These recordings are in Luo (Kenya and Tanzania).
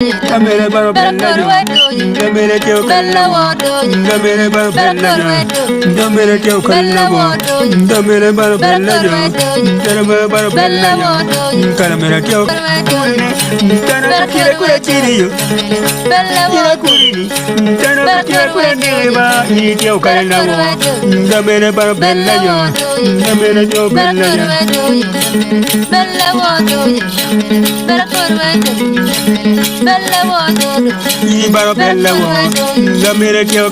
Camere baro bella camere teo bella camere baro bella camere teo bella camere baro bella camere baro bella camere teo tana kire kure tiriyo kire kuri tana kire kure neba ni teo bella camere baro bella camere teo bella bella ni baro bella camere teo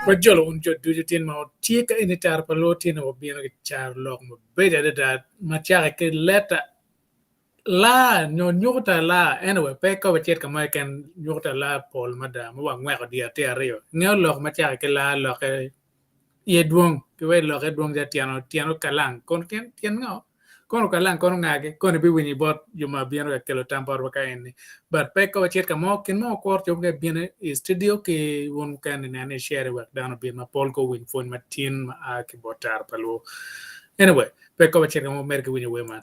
Pajolo unjo dujutin ma tika ini tar paloti na wabina ke char lok mo beda da ma chara ke leta la nyukta la anyway pe ko chet ka mai kan nyukta la pol mada mo wa ngwa ko dia te ario ngel lok ma cha ke la lok ye duong ke we lok e duong ja tiano kalang kon tien ngo kon kalang kon ngage kon bi wini bot yuma bien ka kelo tampor ka en but pe ko chet ka mo kin mo ko to ke bien studio ke won kan ne share work down bi ma pol ko win fon ma tin ma a ke botar palo anyway pe ko chet ka mo mer ke wini we man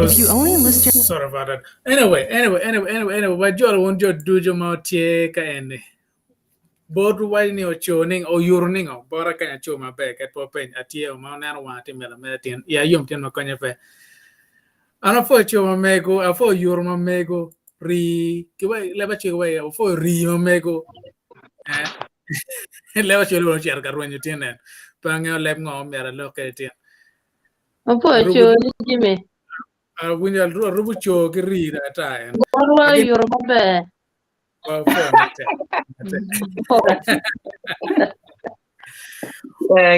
If you only list your sorry about that. Anyway, what you want to do your mouth ka ene. Board why ni ochoning o yurning o bora kanya cho ma be ket popen atie o ma na wa ti mela metin ya yum tin ma kanya fe. Ana fo cho ma mego a fo yur ma mego ri ki wai leba chi wai o fo ri ma mego. Leba chi lo chi ar ka ronyo tin en. Pa nga leb ngom ya lo ke tin. Opo cho ni me. Winyal rubu cho ki ri da ta en. Borwa Yoruba be. Fo mate.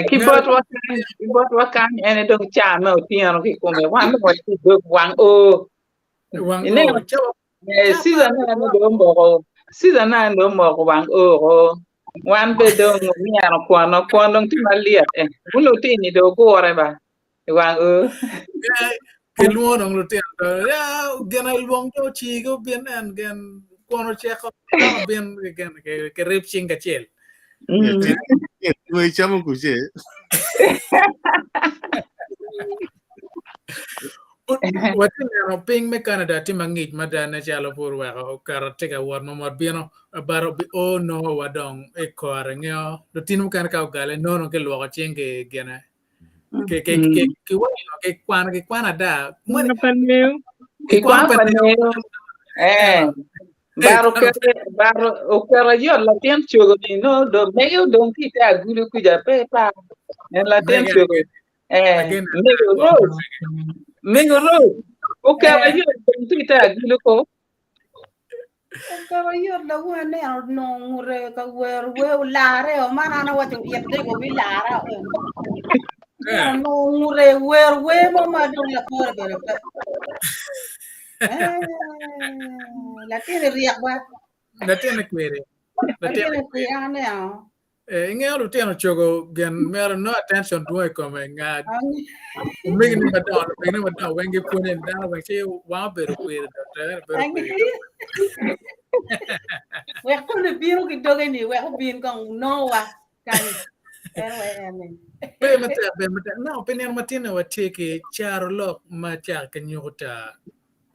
Kibot wakan ene dong cha no tiano ki kome wan mo ti do wang o ine season na no do mbo wang o wan be dong ni ano kwa dong ti maliet ulo ti ni do go ore ba wang o ke luo dong lu tian ya gen al wong to chi go bien an gen kono che ko bien gen ke rip ching ka chel Mai chamo kuche. Watin no ping me Canada ti mangit madana chalo pur wa o karate ka war no mar bieno baro bi o no wadong e kore ngeo do tinu kan ka gale no ke luo ching ke gena ke wa ke kwana da mo ki kwa paneo baro o kara yo la tien chugo ni no do meyo dong ki ta gulu ku ja pe pa en la tien chugo meyo ro o kara yo dong ki ta gulu ko kara yo la wa ne no ngure ka wer we la re o mana na wa tu yet de go bi la ra no ngure wer we mo ma do la ko be la tiene riak ba la tiene kwere la tiene kuya ne ngeo lu tiene chogo gen mer no attention to e come nga Ming ni madon wengi punen da wengi wa beru kwere da beru kwere we ko le biro ki doge ni we ko bin kong no wa kan be mata no opinion matina wa teke charo lok ma cha kenyuta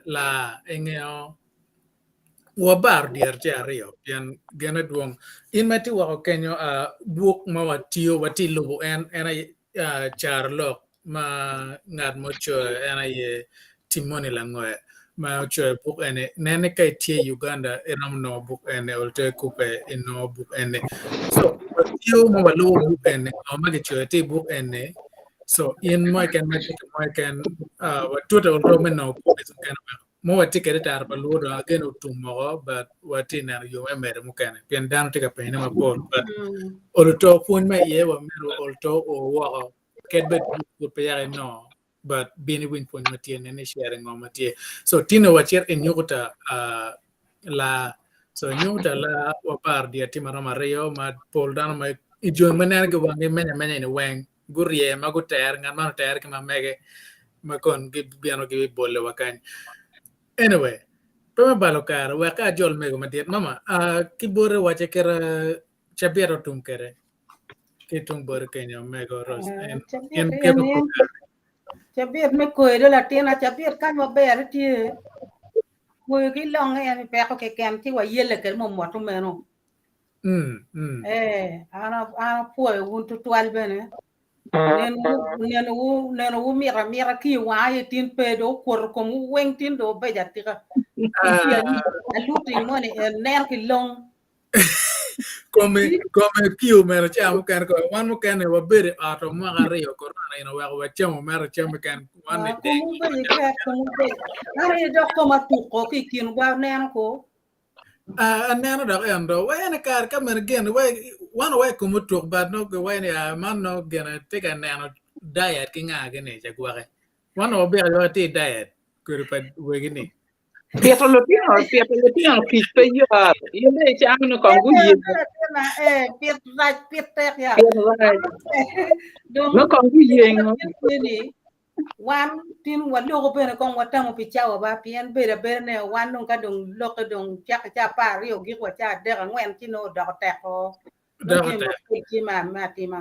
la engeo wa bar dier chario pian gena duong in mati wa kenyo buok ma wa tio wa ti lubu en char lok ma ngad mo cho en ye timoni la ngoe ma cho book ene nene kai tie Uganda enam no book ene olte kupe no book ene so tio mo wa lu book ene o ma ke cho ti book ene so in my can what total roman no is kind of mo ticket tar balu da gen utumo but what in you emer mukene pian dan tika pe na mapol but oloto pun me ye wa mero olto o wa ket bet ku pe ya no but bini win pun matien ne sharing o matie so tino wa cher en yuta la so nyuta la wa par dia timara mario ma pol dan ma ijo manar ga wange menya ni weng gurie ma go ter ngan ma ter ka ma mege ma kon gi biano gi bolle wakan anyway pema balo kar wa ka jol mego matiet mama ki bore wache kera chabiero tum kere ki tum bore kenya mego ros en ke ko chabier me ko de la tiena chabier kan ma ber tie ko ki long e pe ko ke kem ti wa yele ke mo mo to meno ana poi un tutual bene nenu mira ki wa ye tin pedo kor ko mu wen tin do be jatika aluting mo ni ner ki long come più mero chamo kan ko wan mo kan wa bere ato ma gario corona ina wa chamo mero chamo kan wan ni de ko mu be ka ko mu be are do ko ma tu ko ki kin wa nen ko neno da endo wen kar ka men gen we wan we ko mu tok bad no go wen ya man no gen te kan neno diet ki nga gen ne ja gwa wan o be yo ti diet ko pa we gen ni Pietro lo piano kipe yo de chang no kongu ye piet tek ya no kongu ye ngo ni wan tin wa lo ko bene kon wata mo pichawa ba pien bere bene wan non ka dong lo ka dong cha pa rio gi wa cha de ngwen ti no do tek ko no ti mo ki ma ti ma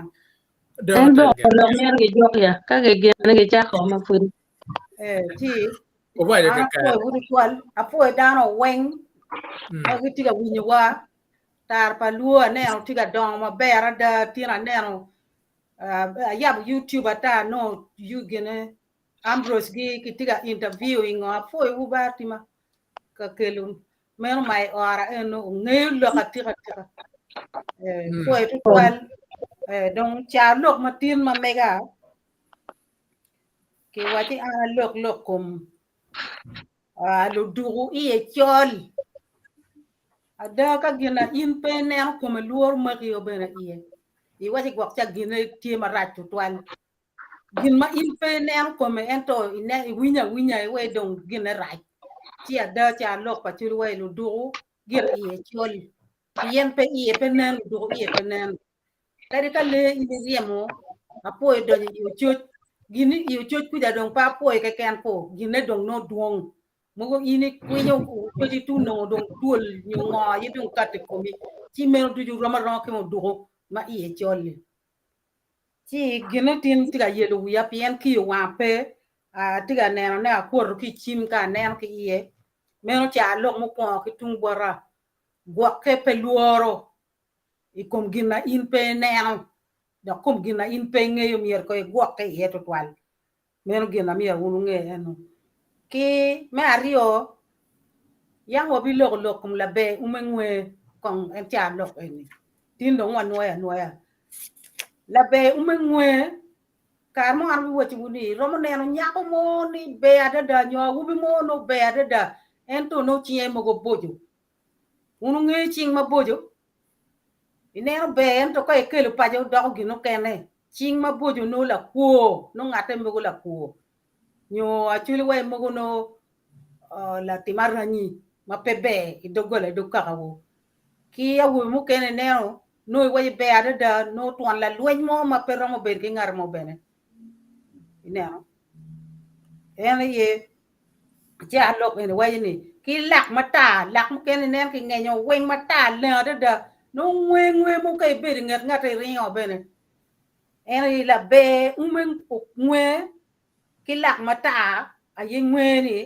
En do lo mer ge jok ya ka ge ge cha ko ma fun. ti o ba ya ka a wu twal a po da no wen ma gi ti ga wi ni wa tar pa luo ne no ti ga dong ma bera da ti na ne no ya YouTube ata no you gene Ambrose gi tiga interviewing a foi u batima ka kelun mer mai ora eno ngey lo ka tiga foi tu kwal don cha lok matin ma mega ke wati ana lok kum lu duru e chol ada ka gina in pe ne ko me luor ma ri obena iye I wati gwak cha gina ti ma ra tu twal gin ma in pe ne ko me ento ne winya we don gina ra chi ada cha lok pa chi we lu duru gir iye chol yen pe iye pe nen duru iye pe nen tadi ka le ini riemo apo do yu chot gini yu chot ku da dong pa po ke kan po gine dong no duong mo ini ku nyo ko ji tu no dong tuol nyu ngo yi dong kat ko mi chi me du ju rama ro ke mo duru ma iye chol chi gine tin tiga yelu ya pien ki wa pe tiga ne na ko ki chim ka ne ki iye me no cha lok mo ko ki tung bora gwa ke pe luoro ikom gina in pe ne da kom gina in pe nge yo mier ko gwa ke ye to twal me no gina mier unu nge eno ki me ario yang obi lok kum la be umengwe kong en cha lok eni tin do wan noya la be umengwe kar mo an wo chuni romo ne no nyako mo ni be ada nyo ubi mo no be ada en to no chie mo go bojo unu nge ching ma bojo ine no be en to ko e kelu pa jo do gi no kene ching ma bojo no la kuo no ngate mo go la kuo nyo achuli we mo go no la timarani ma pebe I dogole do kawo ki awu mo kene ne no we be ada no ton la luñ mo ma pero mo be ki ngar mo bene ine ene ye ja lok ene way ni ki lak mata lak mo ken ne ki ngenyo wen mata le da no ngwe mo kay be ngat rio bene ene la be umen ngwe ki lak mata aye ngwe ni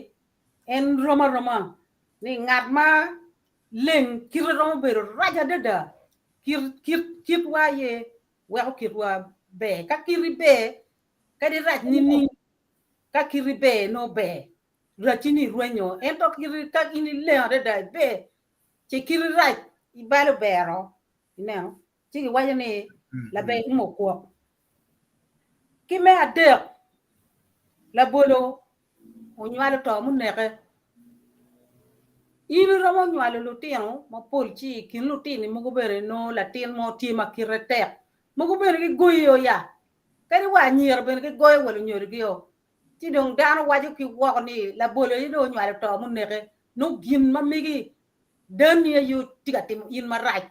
en roma ni ngat ma len ki ro be raja da kir wa ye wa kir wa be ka kiri be ka di raj ni ka kiri be no be rachini ruenyo ento kiri ka ini le da be che kiri raj ibalo bero ine chi waje ni la be mo ko ki me ade la bolo o nyalo to mun ne ke ini romo nyalo lo tino mo pol chi kin lo tini mo go bere no la tin mo ti ma kirete mo go bere ki goyo ya kari wa nyer bere ki goyo wala nyer gi yo ti dong dan waje ki wo ni la bolo yi do nyalo to mun ne ke no gin ma migi dan ye yu tiga tim in ma raj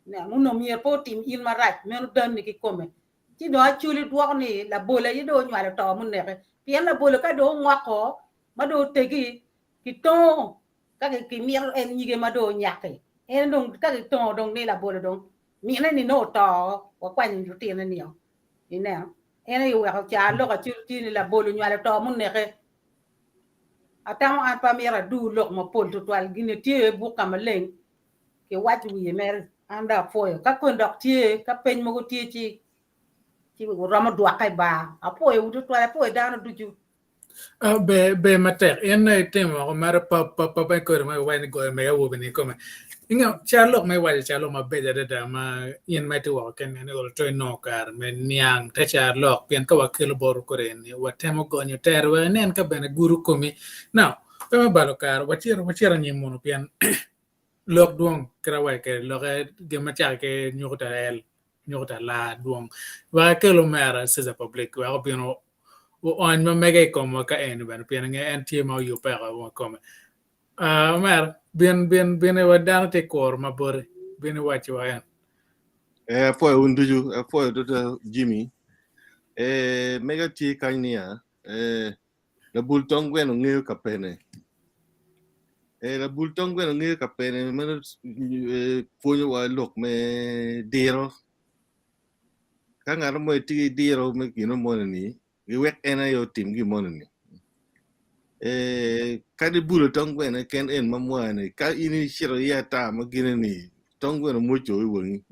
ne mun no mier po tim in ma raj men dan ni ki come ti do achuli do ni la bolo yi do nyalo to mun ne ke pien la bolo ka do ngwako ma do tegi ki to các cái miếng em như cái mà đồ nhạc ấy em đồng các cái to đồng đây là bộ đồng miếng này thì nổ to có quanh chút tiền này nhiều thế nào em này vừa trả lúc ở chưa tiền là bộ nhà là to muốn này cái à tao ăn pa miếng là đủ lúc mà bồn tụt vào cái này chưa buộc cả mà lên cái quá chú gì mẹ anda foi ka kon dok tie ka pen mo tie chi rama dua kai ba apo e udu tola po da no duju be mater en tema o mara pa ko ma wa ni go me wo ni ko inga charlo me wa charlo ma be da ma yen ma to wa ken ne go to no kar me niang ta charlo pien ka wa kelo bor ko ren wa temo go ni ter wa nen ka bene guru ko mi now pe ma balo kar wa chira ni mo no pien lok duong kra wa ke lo ge ma cha ke nyota la duong wa kelo mera se za public wa pien on ma mege como ka en ben pien nge en tie ma yu pa wa como mer bien wa dan te kor ma bor bien wa chi wa en foi unduju foi do Jimmy mega ti kania la bultong gwen ngeu kapene la bultong gwen ngeu kapene men fonyo wa lok me diro kanga mo ti diro me kino monani wek ena yo tim gi monani kadi bulo tongwen ken en mamwane ka ini shiro ya ta magine ni tongwen mo cho woni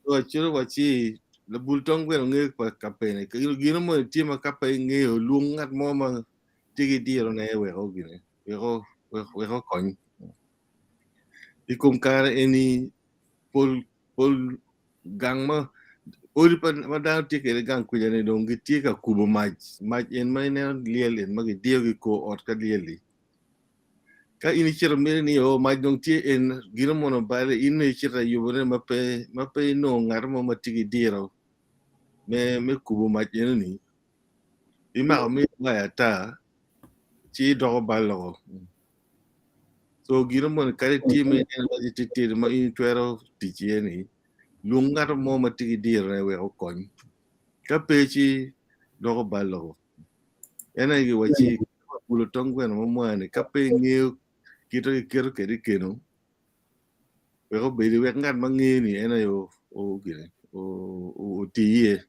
o chiro wachi la bul tongwen nge pa kapene ke gino mo ti ma kape nge lungat mo ma tigi diro ne we ho gine we ho kon ikum kare eni pol gangma ori pa madang ti ke gang ku jane dong ti ka kubo maj en mai ne liel en magi dio gi ko ot ka lieli ka ini chira mere ni o maj dong ti en gino mono bale ini chira yubore mape no ngar mo matigi diro me kubo maj en ni ima o me ya ta ti do balo so gino mono kare ti me en magi ti ma ini twero ti ni lungar mo matigi diro ne we o kon ka pechi dogo balo ena gi wachi bulo tongwen mo mwane ka pe ngeu kito kero kedi keno we go be we ngat mangeni ena yo o gire o tiye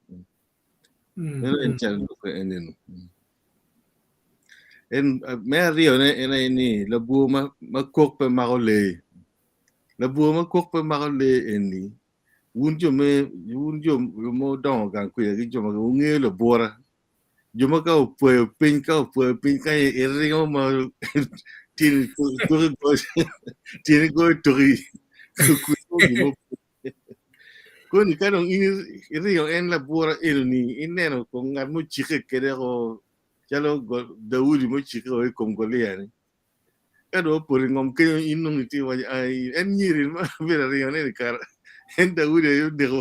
ena en chan ko enen en me rio ne ena ni la bu ma kok pe magole la bu ma kok pe magole eni unjo mo don gan ku ye jo ma nge lo bora jo ma ka pu pin ka e ringo ma tiri go tori ko ni ka dong ini ringo en la bora ni ineno ko ngar mo chike kere ko chalo go daudi mo chike o kongolia ni ka do por ngom ke inung ti wa ai en nyiri ma vera ringo ne kar en daudi yo dego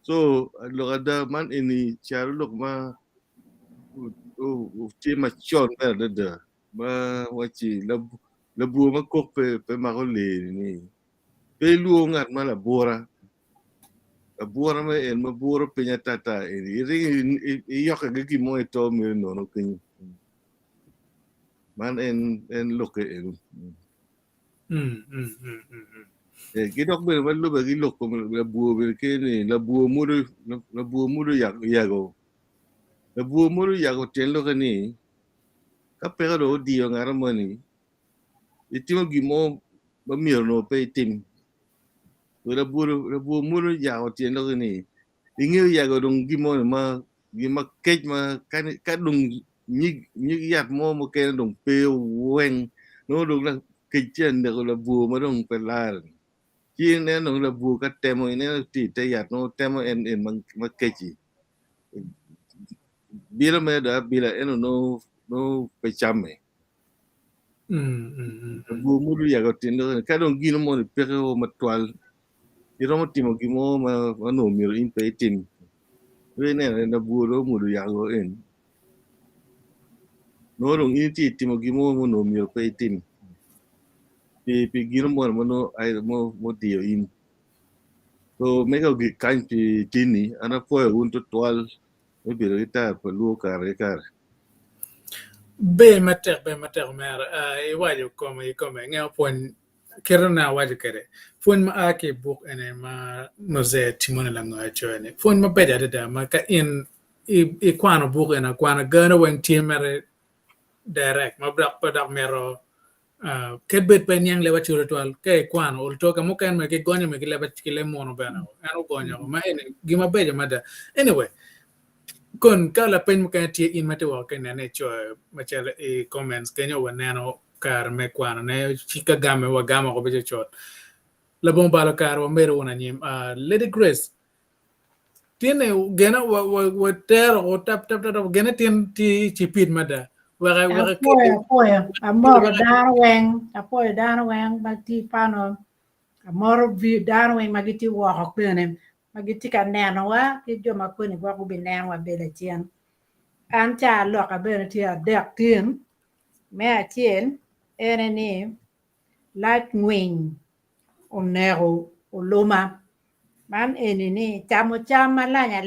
so lo ada man ini charo lok ma ti ma chon da ma wachi la bu ma kok pe ma ko le ni pe lu ngat ma la bora ma en ma bora pe nya tata ini ri yo ka gi mo to me no kin man en lok en gidok be ma lu ba gi lok ko la bu be ke ni la bu muru yago la bu muru yago ten lo ni ka pe ro dio ngara mo ni itimo gi mo ba mi no pe tim la bu muru yago ten lo ni inge yago dong gi mo ma ke ma ka dong ni yat mo ke dong pe wen no dong la ke chen de la bu ma dong pe la chi ne no la bu ka temo ne ti te yat no temo en ma kechi bila me da bila eno no pe chame bu mudu ya ko tindo ka don gino mo pe ko matwal iro mo timo gimo ma no mi in pe tim we ne na bu ro mudu ya go en no ro in ti timo gimo mo no mi pe tim pe gino mo no ai mo dio in so me ko gi kan ti tini ana po un total me biro ita pa luo kare be mater mer e wajo como nge pon kerna wajo kere fon ma ake book ene ma noze timone la ngacho ene fon ma be da ma ka in e kwano book ene kwano gana wen timere direct ma brak pa dak mero Ke bet pe nyang leba churu twal ke kwan ol to ka muken me ke gonyo me ke leba chile mono bana anu gonyo ma ene gima beje mada anyway kon kala pen muken tie in mate wa ken ne cho ma chala e comments kenyo wanano kar me kwan ne chika game wa gama ko beje chot la bon balo kar wa mero wona nyim Lady Grace tiene gena wa ter o tap gena tien ti chipit mada wa Apoyo, amor dar weng magti pano, amor vi dar weng magiti walk bene, magiti ka neno wa, ki jo makuni wa kubi neno wa bele chien. An cha loka bene tia dek tien, mea chien, ene ni, like ngwing, onego, oloma, man ene ni, chamo lanya,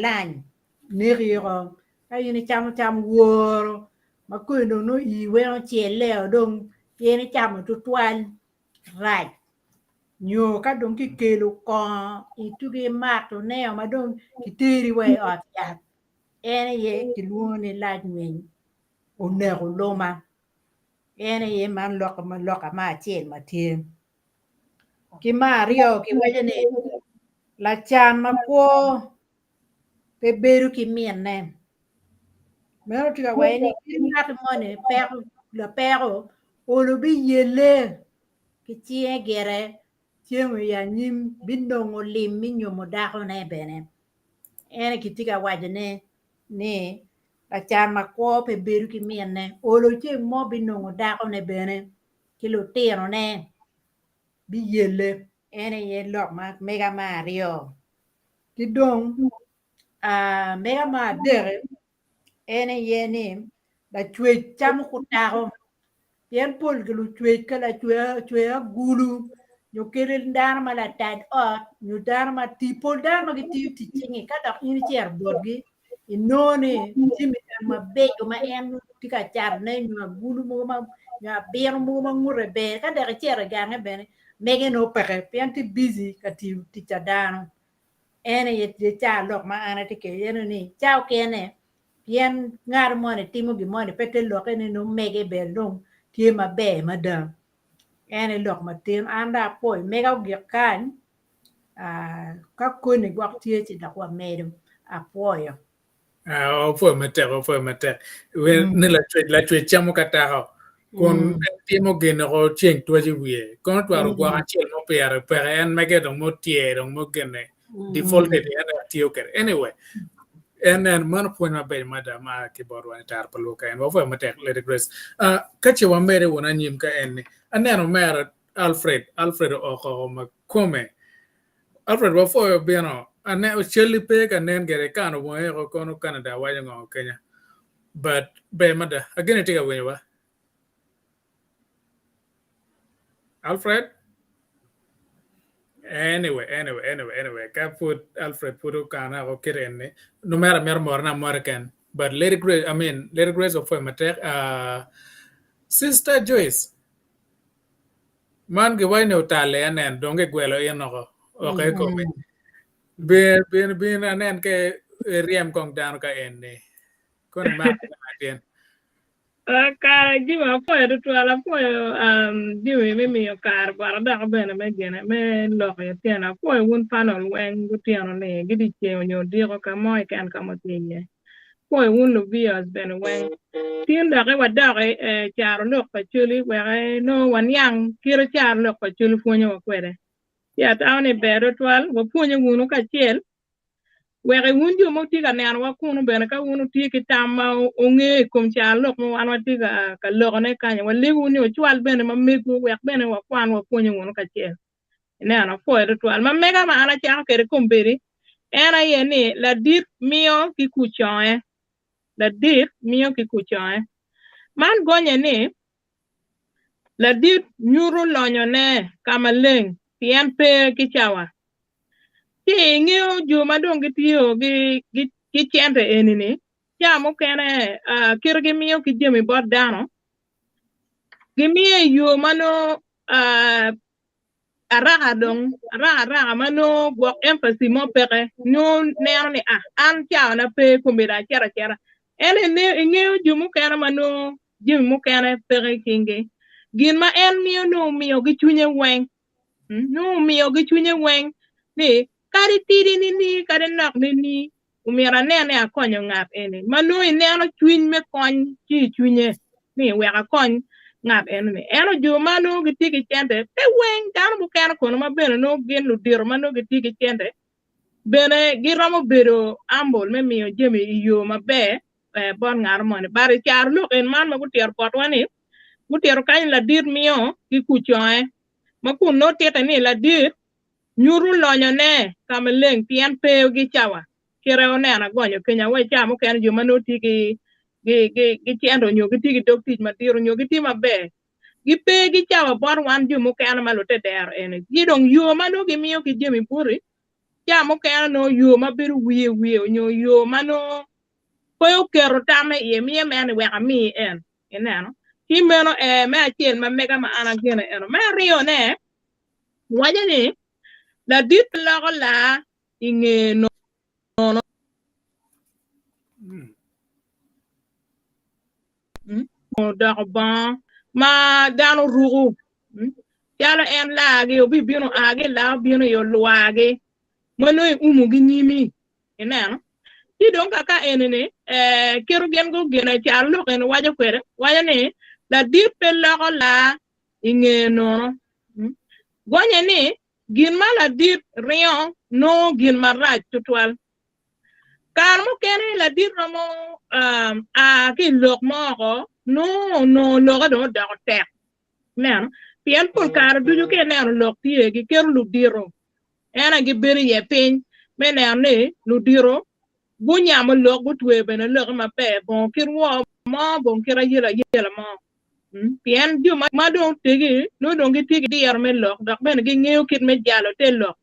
niriro, kayo ni chamo woro, makundo no iwe no chieleo dong yene chamo tutuan right nyo ka dong ki kelo ko ituge mato neo ma dong kitiri we ot ya ene ye kiluone la nyen onero loma ene ye man loka ma chien ma tien ki mario ki wajene la chan ma po pe beru ki mien ne Mero tika waini kingat mone pero olubi yele kichie gere chiemo ya nyim bindongo lim minyo modako na bene ene kitika wajene ni la chama ko pe beru ki mienne olo che mo bindongo dako ne bene kilo tero ne bi yele ene ye lok ma mega mario kidong mega ma dere ene ye ni la chwe cham kutaro yen pol gelu chwe kala chwe gulu nyo kere ndar ma la tad ot nyo dar ma ti pol dar ma ti chingi kada ini cher bodgi inone timi ma be ma en tika char ne nyo gulu mo ma ya ber mo ma ngure be kada cher gange bene mege no pere pianti busy kati ti chadano ene ye cha lok ma ana tike ene ni chao kene yen ngar mone timo gi mone pete lok ene no mege be dong tie ma be madam ene lok ma tin anda poi mega gi kan ka kone gwak tie ti da kwa medum apoyo fue mate we ne la tue chamo kata con timo gene ro cheng to ji wie con to ro gwa chel mo per en mege do mo tie do mo gene defaulted en tio ker anyway and man point ma be madam ma ki bor wa tar palo ka en wo fue mate Lady Grace ka che wa mere wona nyim ka en aneno mer Alfred o ko ma come Alfred wa fue bieno ane cheli pe ka nen gere kano wo e ko no Canada wa ngo Kenya but be mada again take away wa Alfred anyway ka put Alfred put kana ko kirenne no mera mer morna morkan but Lady Grace of mater Sister Joyce man ge wa no tale anen donge gwelo yeno okay ko bin anen ke riem kong down ka enne kon ma tien Cara gima poi rituala poi diwi mimi yo car bara da bene me gene me lo yo tiena poi un panel wen gutiano ne gidi che onyo diro ka mo kan ka motinye poi un lo bias bene wen tien da wa da charo lo pa chuli we no wan yang kiro charo lo pa chuli fonyo kwede ya taone be ritual wo fonyo unu ka chiel wege wunju mo tiga ne an wakunu bene ka wunu tiki tama onge kom cha lok mo an watiga ka lok ne kanya wali wuni o chwal bene ma megu wek bene wa kwan wa ponyo wunu ka che ne an fo ritual ma mega ma ana cha kere komberi era ye ni la dit mio ki kuchoe man gonye ni la dit nyuru lonyo ne kama leng tien pe ki chawa ti ngio ju madong gitio gi chente enini cha mo kene kir gi miyo ki jemi bod dano gi miyo yo mano araga mano go empathy mo peke no nero ni an cha na pe kumira chera ene ne ngio ju mo kene mano jemi mo kene peke kingi gin ma en miyo gi chunye weng no miyo gi chunye weng ni kari tidi ni kari nok ni umira nene akonyo ng'at ene mano ineno chuny me kony chi chunye ni weka kony ng'at ene eno jo mano gitigi chende te weng dano bukeno kono mabene no gin ludiro mano gitigi chende bene giromo bedo ambol me miyo jemi iyo maber bon ng'ar mone bari char lok en man ma gutiero potwa ni gutiero kany ladir miyo gikuchoe makun no tiete ni ladir nyuru lonyo ne kameleng pien peo gi cawa kire onena gonyo kenya we chamo ken joma no tigi gi chendo nyo gitigi dok tich matiro nyo giti maber gi pe gi cawa bor wan jumo ken malote der ene gidong yo mano gimiyo ki jemi puri chamo ken no yo mabiru wiye nyo yo mano koyo kero tame ye miye mene weka mi en ineno kimeno me achiel ma mega ma ana gene eno me rio ne wajani la dit logo la inge no dog ba ma dano rugu yalo en laage obi bino age la bino yo luage mono umu gi nyimi ineno ti don kaka enene keru gen go gena charlo en wajo kwere wajani la dit logo la inge no gonye ni gin mala dit rion no gin maraj tutwal kar mo kene la dit mo a ki lok mo no logo do tek nen pien pol kar duju ke nen lok tie gi ker lu diro ena gi beri ye pin menen ne lu diro bunya mo lok butwe bene lok ma pe bon kirwo mo bon kira yela mo pien ju ma don tigi no don gi tigi dier me lok dok ben gi ngeo kit me jalo te lok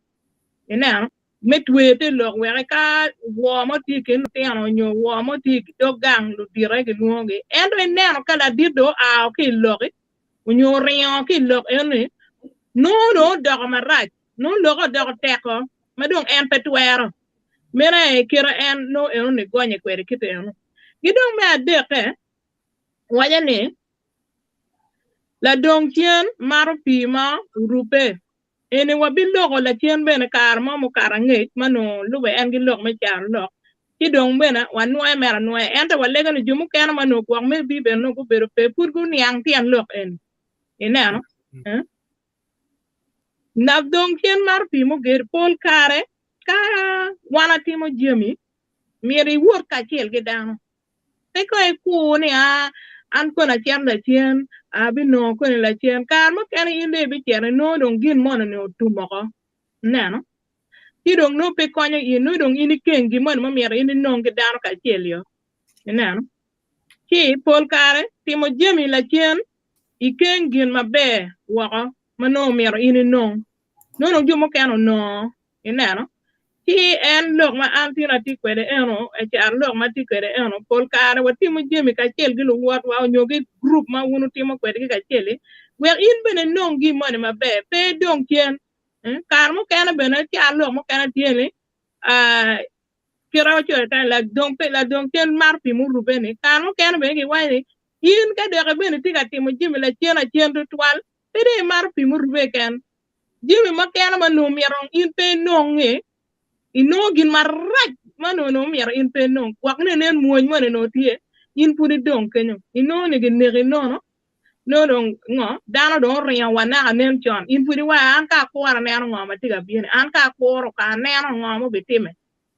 ina metwe te lok we ka wo mo tigi te ano nyo wo mo tigi do gang lu dire gi nuoge endo neno kala dido a ki lok nyo rion ki lok ene no dog maraj no loko dog teko ma don en petwero mera kira en no ene gonye kwere kite eno gidong me adeke wajani la dong chien maro pima rupe ene wabi logo la chien bene kar mo karange mano lube en gi lok me char lok ti dong bene wanwe mera nwe ente walega ni jumu kena mano kwak me bi ben no go bero pe purgu niang tian lok en ineno na dong chien maro pimo ger pol kare ka wana timo jemi miri wor ka chiel gi dano te ko e ku ni an ko na chiem la chien abi no ko la chien kar mo ken inde bi chere no dong gin mon no tumoko neno ti dong no pe konyo in no dong ini kengi mon mo mira ini no ngi dano ka chielio neno ki pol kare timo jemi la chien ikengin mabe wako mano mira ini no jumo ken no neno ti en lok ma antina ti kwede eno e char lok ma ti kwede eno pol kare watimo jemi ka chiel gi lu wat wa nyogi group ma wunu timo kwede ka chieli we in bene non gi mone ma be pe dong chien kar mo kana bene char lok mo kana tieli kira cho ta la dong chien mar pi mu rubene kar mo kana bene gi wani in ka de ka bene ti ka timo jemi la chien ritual pe de mar pi mu rube ken jemi ma kana ma no mirong in pe nonge inogin maraj mano no mier in pe no kwak ne nen muony mane no tie in pudi dong kenyo ino ne genegi no dong ngo dano don riya wana anen chon in pudi wa an ka kwara ne an ngoma tiga bien an ka kworo ka ne an ngoma betime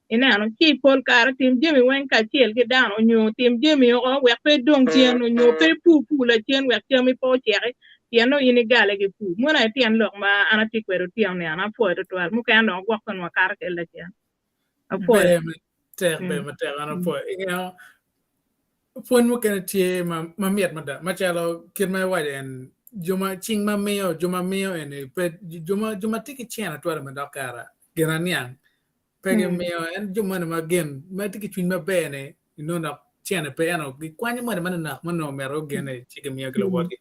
ina no ki pol kar tim jemi wen ka chiel gi dano nyo tim jemi o we pe dong tien no nyo pe pu la tien we temi po chere tieno ini gale gi pu mona tien lok ma anati kwero tien ne ana po to al mu kan do gwak kon wakar ke la tien apo ter ana po pon mo kan tie ma miet mada ma chalo kir ma wide en juma ching ma meo en pe juma tiki chena to ma dakara genanian pe meo en juma ma gen ma tiki chin ma bene na chena pe ano gi kwani ma na ma no mero gene chike meo glo wodi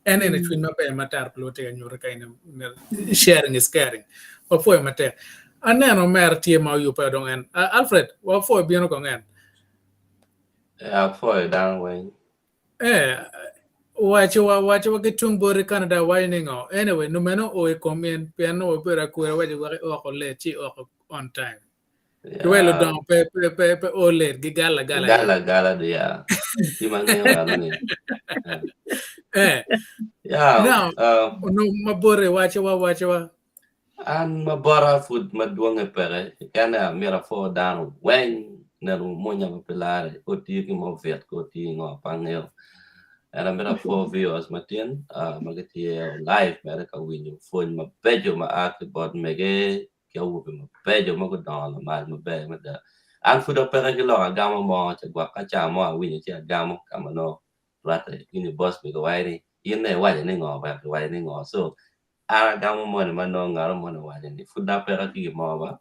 en chin ma pe ma tar plote nyur ka en sharing is caring o po ma te aneno mer tie ma yu pa dong en Alfred wa fo bieno ko en foi down way wacho kitung bore Canada whining anyway no meno o comment piano opera kura waje o le chi o on time duelo don pe o le gala dia ti mangera ni now no mabore wacho an mabora food maduong pere kana mira fo dan wen na monya pelare o ti ki mo vet ko ti ngo pangel ana mira fo viewers matien magati live mera ka winyo phone ma bejo ma ak bod mege kau ma bejo ma ko don ma be ma da an fu do pere ki lo agamo mo cha gwa ka cha mo winyo cha agamo kamano rate ini boss mi go wai ni ne wa ni ngo ba wai ni ngo so ara gamo mo ne mano ngaro mo wa ni fu da pere ki mo ba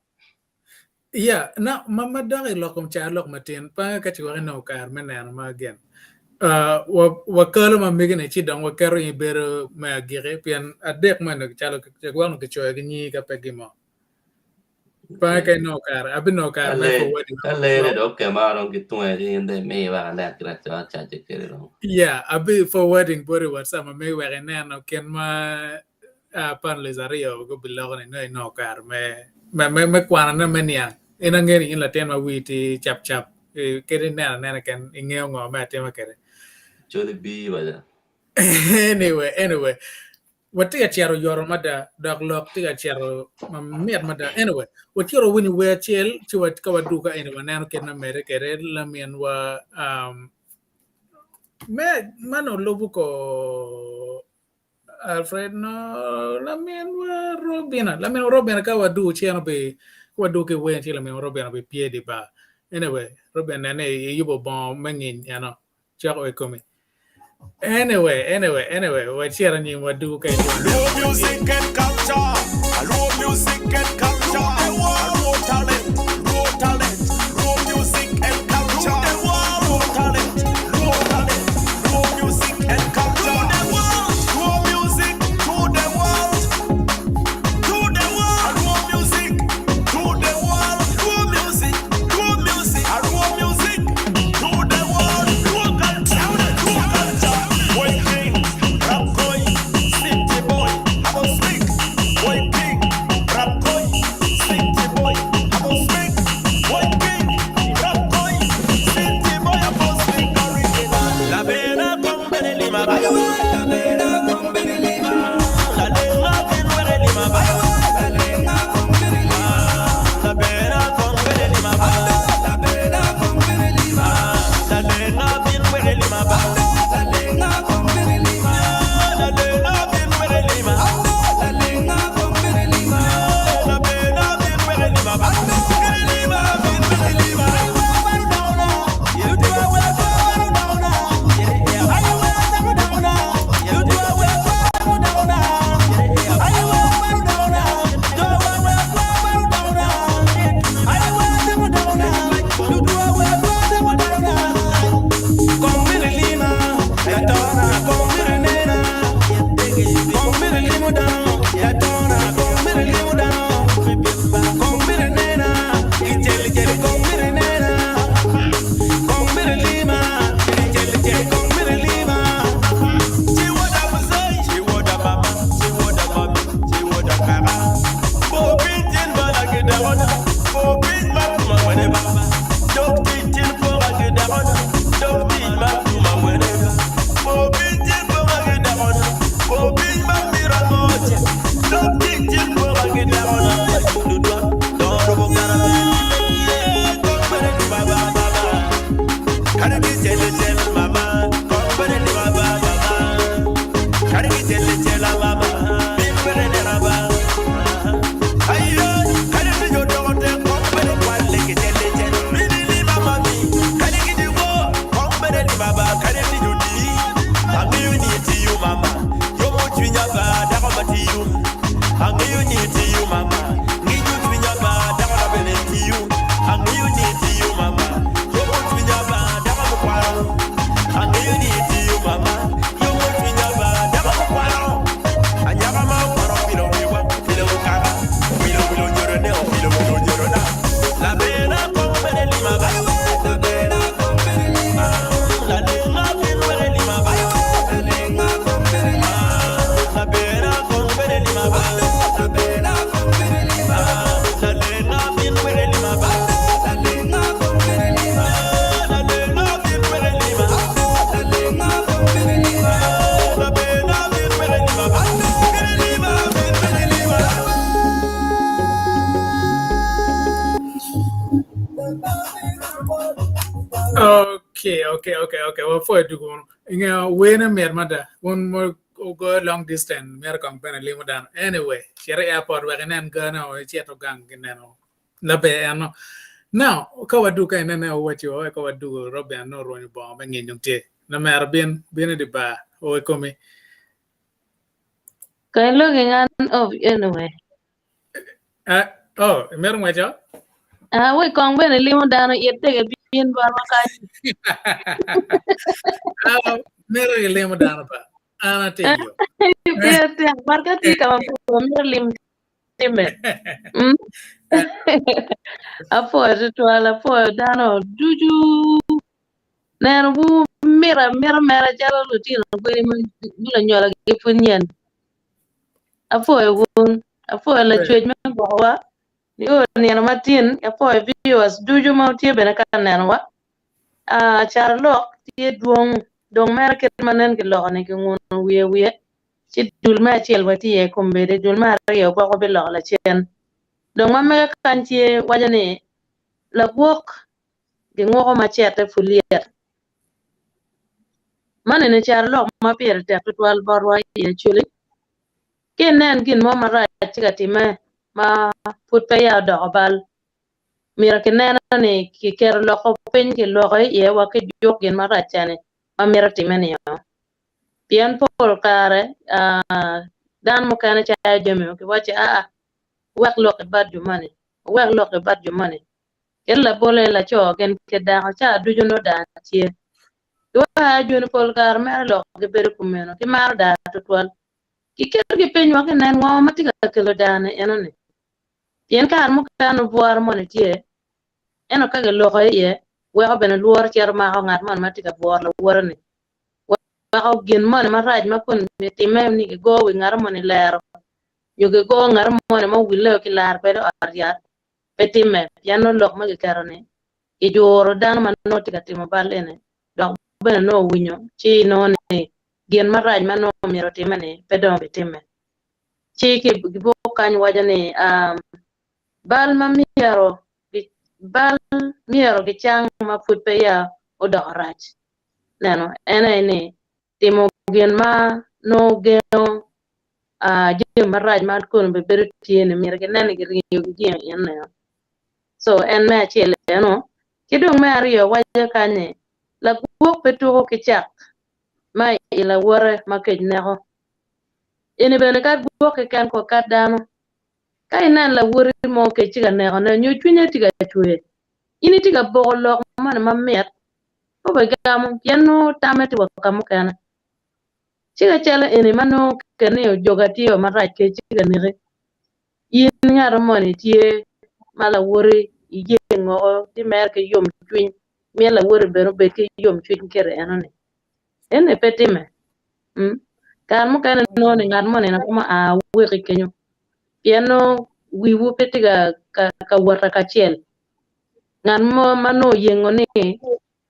na mama dare lokom cha lok matien pa ka chi wa no kar mena ma again wakalo ma megene chi dang wakaro i bero ma gire pian adek man chalo jagwang ke choy ni ka pegimo pa ka no kar abi no kar me for wedding le do ke ma ron ki tu e inde me ba na kra cha cha che ke ro abi for wedding bore what sama me wa na no ken ma pan les ario go bilago no kar me kwana na menia ina ngeri in la ten ma witi chap ke na ken ingeo ngo ma tema kere Jolly B wala. Anyway. What tiga chero yoro mada dog lock tiga chero mer mada anyway. What yoro wini we chel chuat kawaduka anyway nano kena mere kere lamien wa me mano lobuko Alfred no lamien wa Robina kawadu cheno be wadu ke we chela men Robina be piedi ba anyway Robina ne yubo bon mangin yano chero e komi Anyway, what sharing you what do okay? Low music and culture, low music and culture, low talent, low music and culture, low talent, low music and culture, low music to the world, low music to the world, low music to the world, low culture. Okay. Well, for to go, when a mere mother, one more go long distance, mere company limo down. Anyway, share airport where an gana or theater gang in no. Labe, now, kawa do kind of what you kawa do, Robby and no running bomb and in your tea. No matter being the bar or come. Kay looking on of anyway. Oh, mere my job? We kong ben limo down yet take a bean bar Mere limo down about. I'll tell you. Market come from lim timber. Apo dano juju neno bu mira jalo lutino gwe mula nyola gifunyen. Apo la chwej me bawa yo neno matin apo viewers juju mautie bene kan neno wa charlock tie dong mer ket manen ke lo ne ke ngun wiye ci dul ma ciel wati e kombede dul ma yo ko be lo la chen dong ma me kan ci wajane la bok ge ngoko ma chete fulier mane ne charlock ma pier te tutwal barwa ye chuli kenen gin mo mara ci gatime ma put pe ya do bal mira kenen ne ki ker lo ko pen ki lo ye wa ke jok gen mara chane ma mira timene yo pian pol kare dan mo kana cha jeme ko wacha wek lo ke bad ju mane kella bole la cho gen ke da cha du no da tie do ha ju no pol kar mer lo ke ber ku meno ki mar da to tol ki ker ke pen wa ke nan wa mati ka ke lo da ne enone pian kar mo kana buar mo ne tie eno ka ge lo ye we ko ben luor cher ma ko ngat man mati ka buar lo buar ne wa gen man ma raj ma kun me time ni ke go wi ngar mo ne lero yo ke go ngar mo ne ma wile ki lar pe do arya petime piano lok ma ke karone ke joro dan man no tika timo balene dok ben no winyo chi no ne gen ma raj ma no mi rotime ne pe do betime chi ke bo kan wajane bal ma miero ki chang ma fut pe ya o do raj neno ene timo gen ma no geno jim maraj ma kun be berti ne mir ke nan ke riyo gi yan ne so en me chele no kidong me ariyo waje kanye la guok pe to ke chak mai ila wore ma ke neko ene bele kat guok ke kan ko kat dano kai nan la wore mo ke chiga neko na nyu chunya tiga chue ini tiga bolo man ma met ko be gam yanu tameti wa kam kana chiga chala ene mano kene jogatiyo maraj ke chiga nire yin ngar moni tie mala wori yengo ti mer ke yom twin mela wori bero be ke yom twin kere enone ene petime kan mo kan no ne ngar moni na kuma wori kenyo piano wi wu petiga ka wara ka chiel ngan mo mano yengo ni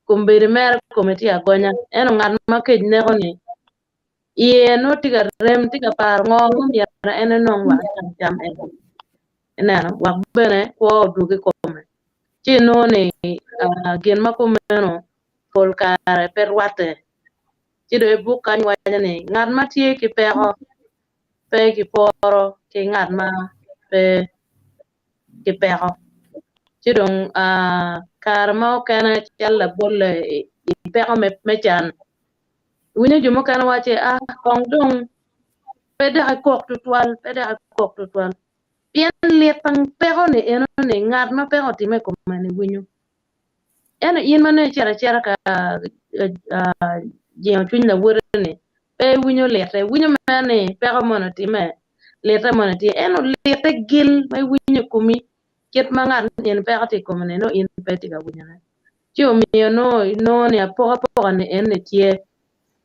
kumbiri mer kometi agonya eno ngan ma ke ne oni ye no tiga rem tiga par ngo mi yana ene no wa jam enano wa bene ko duge kome ci no ne gen ma ko meno pol kare perwate ci do bu kan wa ne ngat ma tie ki pero pe ki poro ki ngat ma pe ki pero ci don kar ma kana challa bolle pero me chan wini jumo kan wache kong dong peda ko tutwal bien lietang pero ne eno ne ngat ma pero time ko mane winyo eno yin mane chera ka jeo twin la wore ne pe winyo lete winyo mane pero mono time lete mono ti eno lete gil mai winyo kumi ket mangat yen pero ti ko mane no in pe ti ka winyo ne tio mi no ne apo ne en ne tie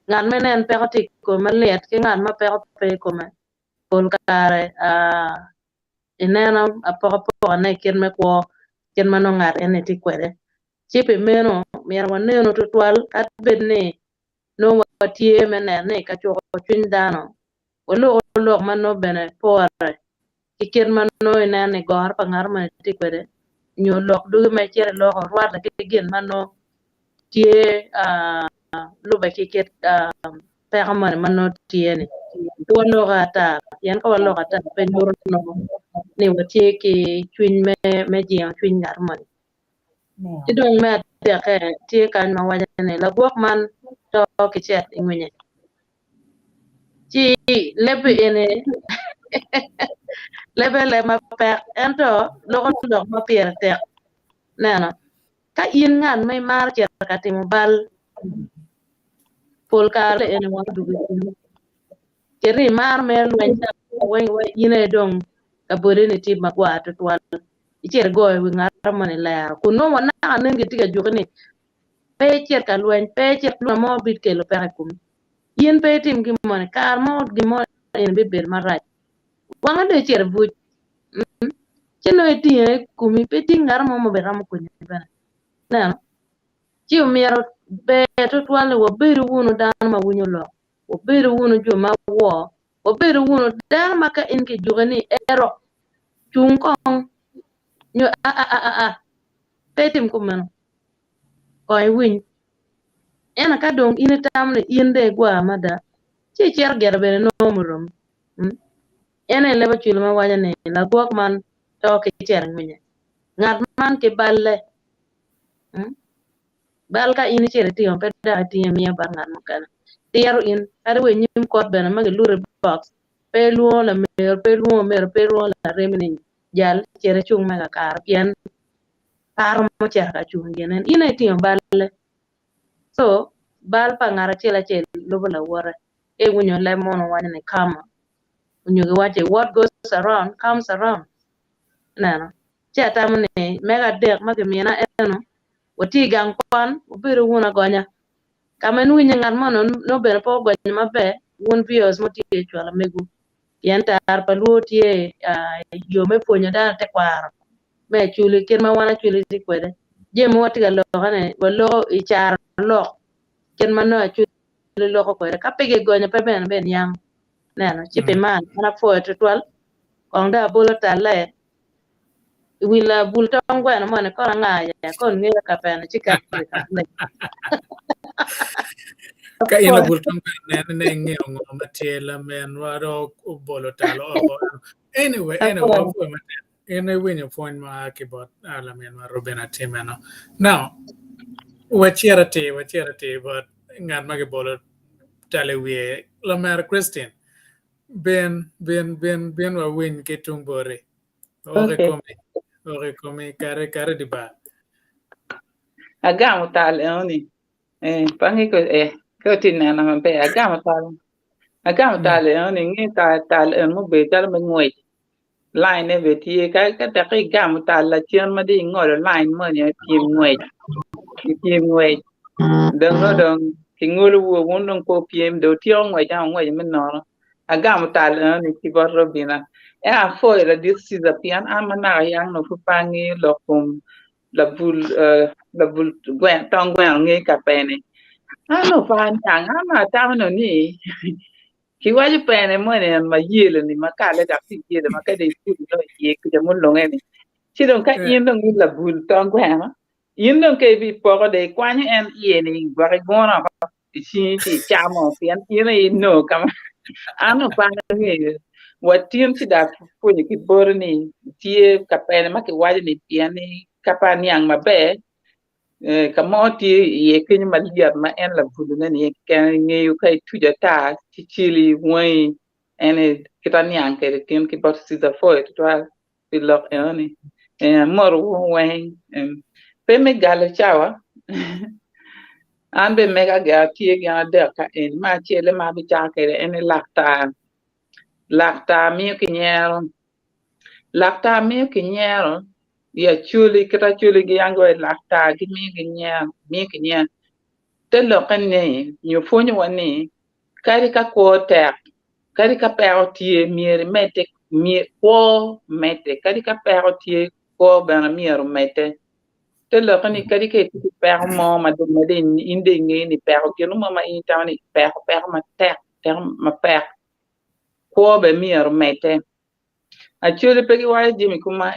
ngat menen pero ti ko malet ke ngat ma pero pe ko ma pol kare eneno apoka ne ken me ko ken mano ngar ene ti kwede chipe meno mier waneno tutwal kat bedne no watie mene ne ka choko twin dano wolo mano bene pore ken mano enene gor pa ngar ma ti kwede nyo lok du me chere lok rwat ke gen mano tie luba kiket pera man tie ni walo gata yan ka walo gata penur no ni watie ki twin me jiang twin garman ti dong me tie kan ma waja ne la gwak man to ki chet ingwenye ti lebe ene lebe le ma pe ento lo ma pier te nana ka in ngan mai mar cher ka timo bal pol ka le ene wa du keri mar me lwen ta wen ine dong ka bore ni ti magwa to twal icher go wi ngar man la ku no wana anen gi tiga jogni pe cher ka lwen pe cher no mo bit ke lo pe kum yin pe tim gi mon kar mo gi mo en be ber maraj wanga de cher bu cheno ti kumi pe ti ngar mo be ram ku ni bana na ci miero be to twal wo beru wunu dan ma wunyo lo wo beru wunu jo ma wo beru wunu dan ma ka in ke jogani ero chung kong nyo petim kumen koy win ena ka dong ine tamne inde gwa mada ci cer gerbe no murum ene leba chul ma waja ne la gwak man to ke cer ngene ngat man ke balle bal ka ini chere tiyo pe da tiyo miya bar ngat mukene tiyo in are we nyim kot bena mage lure box pe luo la mer pe luo la remini jal chere chung mega kar pien kar mo cher ka chung genen ine tiyo balle so bal pa ngara chela chel lobo la wore e wunyo le mono wanya ne kama wunyo ge wache what goes around comes around nana cheta mune mega dek mage miena eno wati gang kwan ubiru wuna gonya kamen winyi ngat mono no bere po gonya mabe wun bios mo tie chwala megu yen tar pa luo tie yo me ponyo da te kwaro me chuli kin ma wana chuli ti kwede je mo wati ga lo ne lo i char lo kin ma no chuli lo ko kwede ka pege gonya pe ben yang neno chipe man na fo to twal konda bolo tale wila bultong gwen mo ne ko ngaya kon ngira ka pen chika ka ina bultong ne nge ngo matela men waro bolo talo anyway when you point ma ke bot ala men waro bena temeno now wachirate but ngat ma ke bolo tale wie la mer Christian ben wa win ke tumbore ore come kare di ba Agamo tal oni. Pangi ko tinana mampe agamo tal oni ngi tal mo be tal mo ngoi. Line ne beti ka ta ki gamo tal la chen ma di ngor line mo ne tim ngoi. Dong ki ngulu wo won ko piem do tiong ngoi men no. Agamo tal oni ki bor robina. Fo era this is a pian amana yang no pangi lokum la bul gwen tong gwen ngi ka pene ano pan tang ama ta no ni ki wa ju pene mo ne ma yele ni ma ka le da fi yele ma ka de fu no ye ku ja mun lo ngi chi don ka yin dong la bul tong gwen ma yin dong ke bi po ko de kwa ni en ye ni gwa ke gona ba ti cha mo pian yin ni no ka ano pan ngi wa tien ti da fu ni ki bor ni tie ka pene ma ki wa ni pian ni kapan yang mabe kamoti ye kini maliat ma en la buduna ni kan ngeyu kai tuja ta chichili woi ene kitan yang ke tin ki bot si da foi to ti lok ene mor woi pe me gale chawa an be mega ga ti ga de ka en ma chele ma bi cha ke ene lakta mi ki nyero ya chuli kita chuli gi yango lakta gi mi gi nya te lo kan ne nyu fonyo wani kari ka ko te kari ka pe tie mier mete mi ko mete kari ka pe tie ko bana mier mete te lo kan kari ke ti pe mo ma de inde ngi ni pe ko no ma in ta ni pe ma te ma pe ko be mier mete a chuli pe gi wa jimi kuma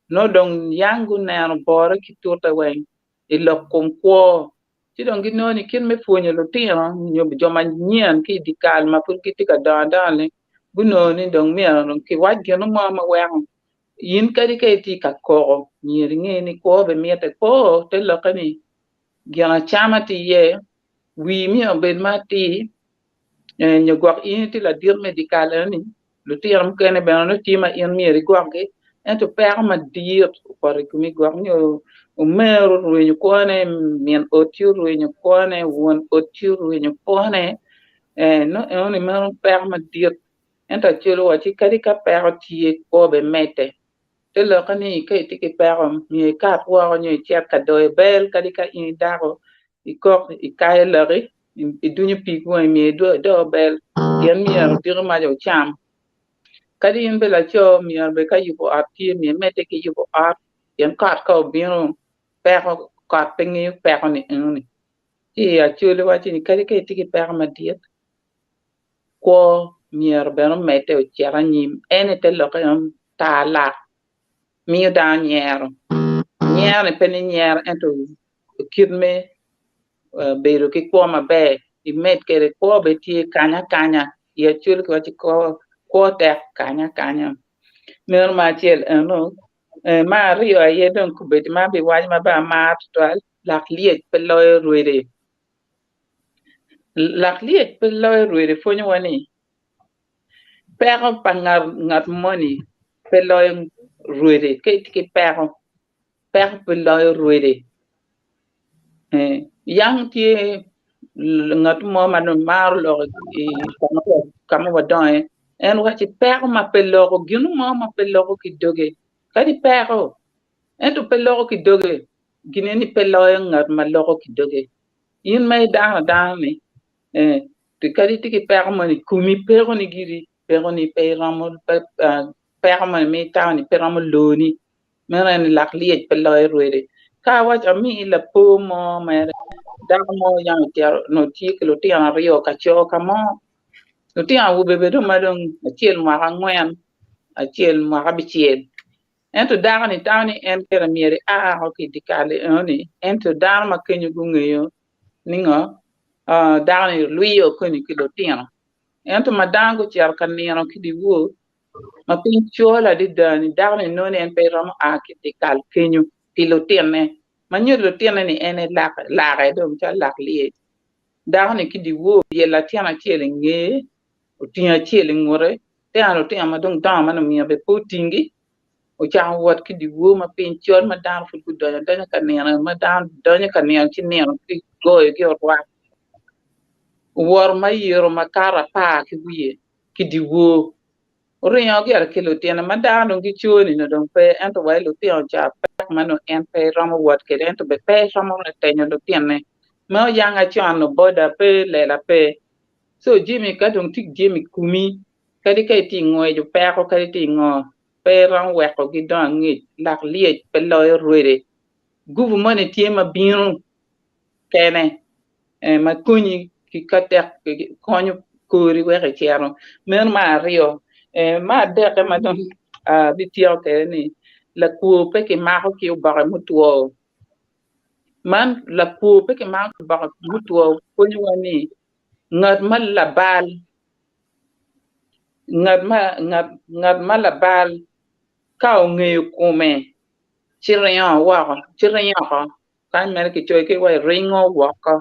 no dong yangu nano bora ki turta wen i lok kum kwo ci don gi no ni kin me pwony lo tino nyo joma nyen ki dikal ma pur ki tika dan le bu no ni dong mi ron ki waj ge no ma wang yin kadi ke ti ka ko nyir nge ni ko be mi te ko te lo ka ni gya chama ti ye wi mi ben ma ti nyo gwak in ti la dir medical ni lo ti ram kene be no ti ma in mi ri gwak ge en to per ma dir por ku mi gwak nyo o mero ruinyo kone mien otiu ruinyo kone won otiu ruinyo kone no ni mero per ma dir enta chulo wa chi kadi ka per ti ko be mete te lo kani ke ti ke per mi ka kwa nyo chat ka do bel kadi ka in daro I kok I kai lari I dunyo pi ko mi do bel yen mi ro dir ma jo cham kadi in bela cho mi be ka yubo ati mi mete ke yubo at yen kat ko biro pero kat pengi pero ni ni ti a chulo wa ti kadi ke ti ke pero ma diet ko mier beno mete o chera nyim ene te lo ka ta la mi da nyer ne peni nyer ento kidme beiro ke ko ma be I met ke ko be ti kanya ye chulo ko ti ko te kanya mer ma chel no ma rio ye don ku be ma be wa ma ba ma to lak liet pe lo ruire lak liet pe lo ruire fo ni wani pero pangar ngat money pe lo ruire ke pero pe lo ruire yang ti ngat mo man mar lo kama wadon en wati pero ma pe lo ginu mo ma pe lo ki doge kadi pero en to pe lo ki doge gineni pe lo ngat ma lo ki doge yin mai da ni ti kadi ti ki pero mo ni kumi pero ni giri pero ni pe ramol pero mo mi ta ni pe ramol loni mera ni lak liet pe lo ruire ka wa mi la po mo mere da mo yang ti no ti ke lo ti ana rio ka cho ka mo lo ti a u be do ma don tiel ma ha ngwen a tiel ma ha bi tiel en to da ni ta ni en kera miere ho ki dikale ni en to da ma kenyu gungeyo ningo da ni luyo ko ni ki lo ti ana en to madango tiar kan ni ano ki di wo ma pin chola di dani da ni no ni en pe ram a ki dikal kenyu ti lo ti ne ma nyu lo ti ni en la ga do cha lak liye da ni ki di wo ye la ti ana tiele nge o ti a tiele ngore te ano ti ama dong da ma no mi be po tingi o cha wat ki di wo ma pin chol ma dan fu ku do da ka ne ma dan do ka ne ti ne ki go e ki wa war ma yero ma kara pa ki wiye ki di wo ringo gi ar kilo tiene ma da no gi choni no don pe ento wai lo tio cha pe ma no en pe ramo wat ke ento be pe ramo le tenyo lo tiene ma yanga chon no boda pe le la pe so jimi ka don tik jimi kumi kadi kai ti ngoy jo pe ko kadi ti ngo pe ram we ko gi don ngi lak lie pe lo ruere guvu mane tie ma biru kene ma kunyi ki katek konyo kuri we ke chero mer ma rio ma de ke ma don bi tio ke ni la ku pe ke ma ko ki ba mutuo man la ku pe ke ma ko ba mutuo ko ni wani ngat ma la bal ngat ma la bal ka o nge ku me chiriya wa chiriya ko kan mer ke choy ke wa ringo wa ko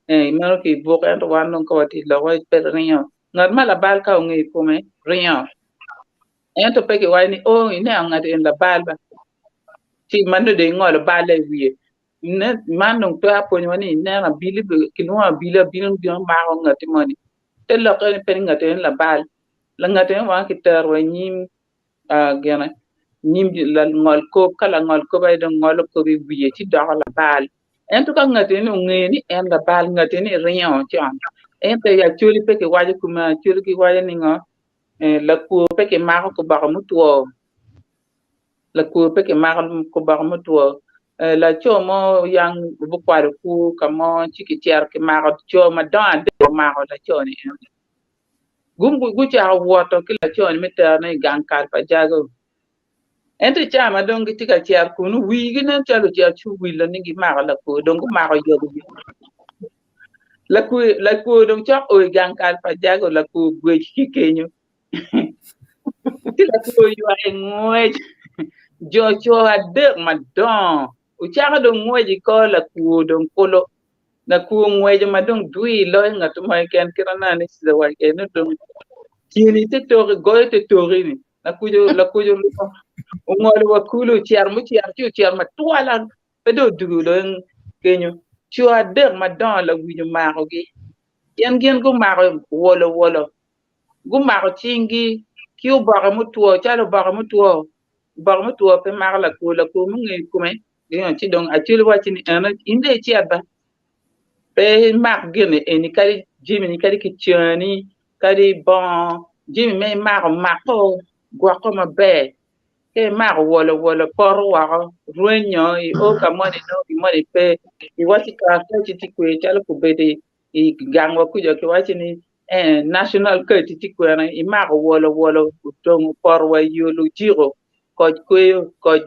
mero ki book and one non ko ti lo wa pe ringo ngat ma la bal ka o nge ku me ringo en to pe ke wa ni o ine ngat en la bal ba ti man de ngol bal le wi ne man non to apo ni wani ne na bili ki no bili bi ma ko ngati moni te lo ko pe ngati en la bal la ngati wa ki ter wa nyim gena nyim la ngol ko kala ngol ko bay do ngol ko bi wi ti do la bal en to ka ngati no ngeni en la bal ngati ni rion chon en te ya chuli pe ke waji kuma chuli ki waji ni ngo la ku pe ke ma ko ba mu to la ku pe ke ma ko ba mu to la cho mo yang bu kwa ku ka mo chi ki tiar ke ma ko cho ma do ande ma ko la cho ni gum gu cha wo to ki la cho ni me ta na gan kar pa jago ento chama dong tika chiar kunu wi gina chalo chia chu wi la ningi ma la ko dong ma ko yo la ku dong chok o gang kal pa jago la ku gwe ki kenyo ti la ku yo ai ngwe jo cho ade ma don u cha dong ngwe ko la ku dong polo la ku ngwe ma dong dui lo ngat ma ken kirana ni se wa ken dong kini te to go te to ni la ku jo ngol wa kulu chiar mu chiar ma tuala pedo dugu lo kenyo chua de ma don la wi ma ko gi yan gen go ma wolo go ma ko tingi ki o ba mu tuo cha lo ba mu tuo pe ma la ku mu ngi ku me yan ti dong a ti lo wa ti ni ana inde chi aba pe ma gen ni kali jimi ni kali ki chani kali bon jimi me ma ko gwa ko ma be ke ma wolo por wa ruenyo I o ka mo ni no ki mo ni pe I wati ka ka ti ku e chalo ku bede I gangwa ku jo ki wati ni national ka ti ku na I ma wolo tong por wa yo lu jiro ko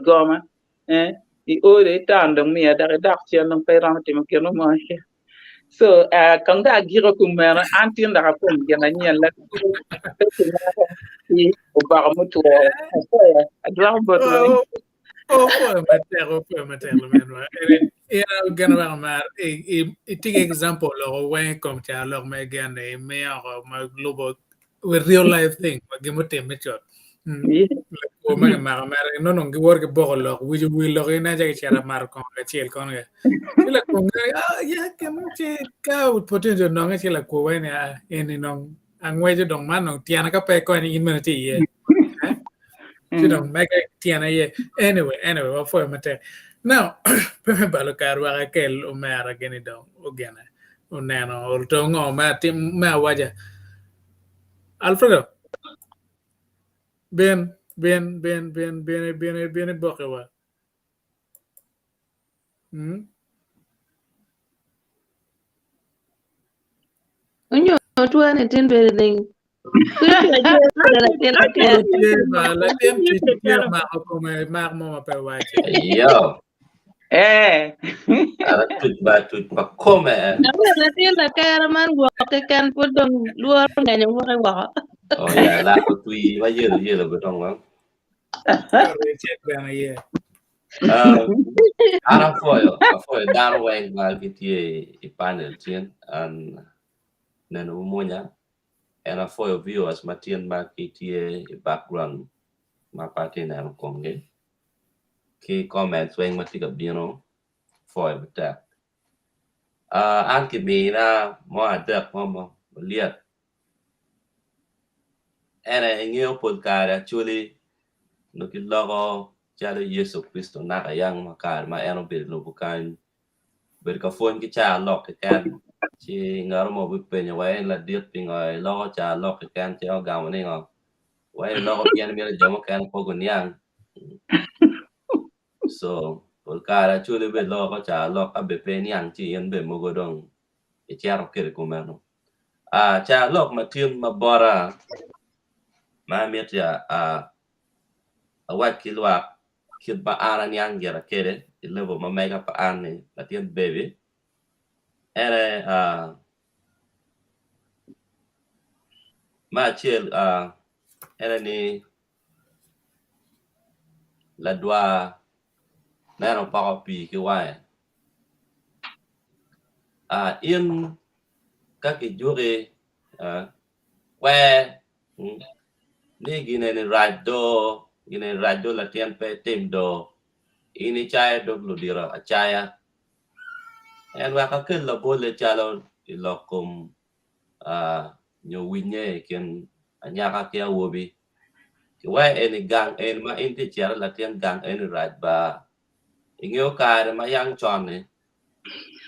goma I o re tando mi da da ti no pe ram ti mo ke no mo so kan da giro ku mera antin da ko mi na ni la pe ti na I o ba mo to adwa bot wa Fue mater, lo mismo. Era gana ba mar take example lo when come to lo me gana me o ma global with real life thing ma gemo teme chot. O ma mar no no gi work bo lo wi lo na ja chara mar kon ga chel kon ga. Chila kon ga ya que mo che ka potential no ga chila ko we ne en no angwe dong man no tiana ka pe ko ni in minute ye. You know, tiana ye. Anyway, what for matter. Now, remember lo caro a aquel o me ara geni dong o gena. O nano o tongo ma tim ma waja. Alfredo. Ben boke wa. Onyo tuane tin bere ning. La tem ti ma ko me ma mo pe waje. Yo. Ara tut ba kome. La tin la kara man wo ke kan podong luar nganyo mo kay wa. Oh ya la ko tui ba yelo go dong wa. Ara foyo dar weng ma kitie I panel tien an neno monya era foyo viewers matien ma kitie background ma pati na konge ki comments weng matika bino foyo beta an ki mina mo adak mo liat era ngio podcast actually no ki logo Chalo Yesu Kristo naka yang makar ma eno bil no bukan berkafon ki cha LOK kan chi ngaro mo bu penya wa la diet pinga lo cha LOK kan chi o gam ni ngo wa lo pian mi la jomo kan pogo niang so polkara chule be lo cha LOK abe pe niang chi en be mo godong e charo kere kumano cha LOK ma tim ma bora ma metia wat kilwa kid ba aran yang gera kere level ma mega pa ani latien baby ere ma chiel ere ni la dwa na no pa pi ki wa in ka ki jure we ni gine ni radio latien pe tim do ini chaya do ludira achaya en wa ka ken la bole chalo ilokum nyo winye ken anya ka kia wobi ki wa eni gang en ma inti chara latien gang en raj ba ingeo ka ma yang chone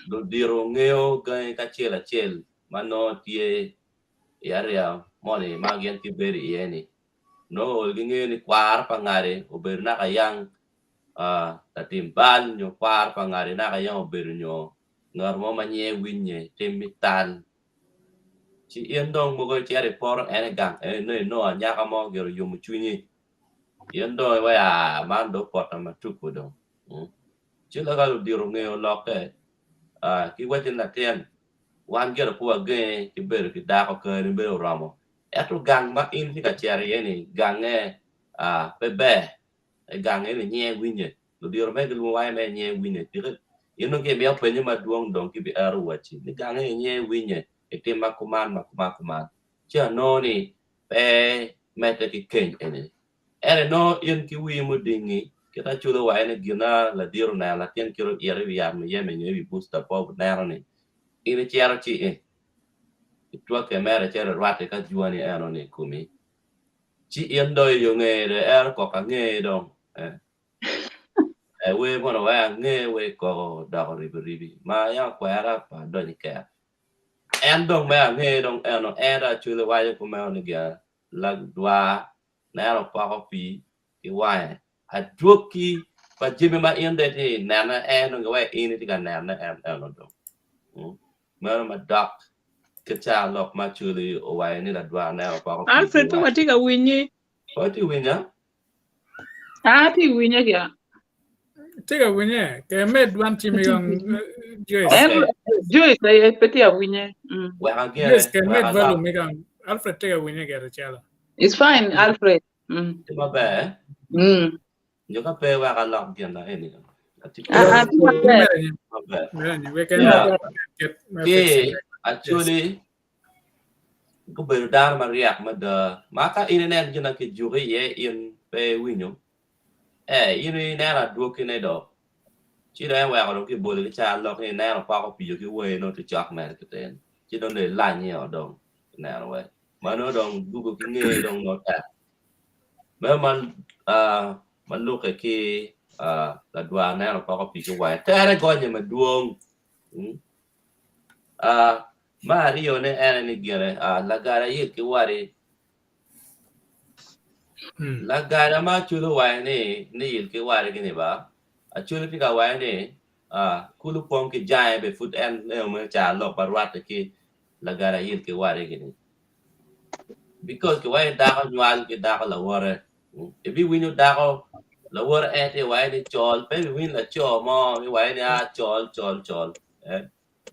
ludiro ngeo ka chel mano tie area moni magian ki beri eni no ngeo ni kwar pangare oberna ka yang tatimbal nyo par pangari na kaya oberu nyo ngarmo manye winye timitan chi endong mo go tiare por ene gang no anya ka mo gero yumu chunyi Yendo wa mando pota matuku dong. Chila galu diro ngeo loke. Ki wajin la tien. Wan gero kuwa ge ki beru ki dako ke ni beru ramo. Eto gang ma in fi ka chere yeni gange pebe. Gange ni nye winye. Lu diro me gelu wa me nye winye. Tike yeno ke me penye ma duong dong ki bi eru wachi. Ni gange nye winye. Ete makuman. Chia no ni pe mete ki ken ene. Ere no yen ki wi mu dingi kita chulo wa ene gina la diro na la tien kiro yere wi yam yeme nyewi booster po na ni ine chiaro chi itwa ke mere chere rwate ka juani eno ni kumi chi yen do yo ngere er ko ka nge dong we mono wa nge we ko da ribi ma ya kwara pa do ni ke en dong me nge dong eno era chulo wa yo ko me ni ga la dwa na ro pa ko pi ki wa a droki pa jimi ma inde ti nana eno ga ine ti ga nana eno dong ma dak Kecha lok machuli o wa ni la dwa na pa ko Alfred to watika winyi. Pati winya? Ti winya kya. Tiga winye. Ke med one chimi gang Joyce. Joyce ay peti a winya. Wa ga Joyce ke med valu mi gang. Alfred tiga winye ke chala. It's fine, Alfred. Ma ba. Yo ka pe wa ga lok gen na eni. Actually, ko beru dar mariak mada maka internet jina ke juri ye in pe winyo ini nera duoki ne do chira wa ko ki bol ki cha lo ki nera pa ko pi ki we no to chak mer keten chi don le la ni o dong nera we ma no dong du ko ki nge dong no ta ma man man lu ke ki la dwa nera pa ko pi ki we ta re ko ni ma duong Mario ne ene ni gere la gara yit ki wari la gara ma chulo wa ni yit ki wari gini ba a chulo pi ka wa ni kulu pom ki jae be foot en ne mo cha lo parwat ki la gara yit ki wari gini because ki wa da ko nyal ki da ko la wore e bi winu da ko la wore ete wa ni chol pe win la cho mo ni wa ni chol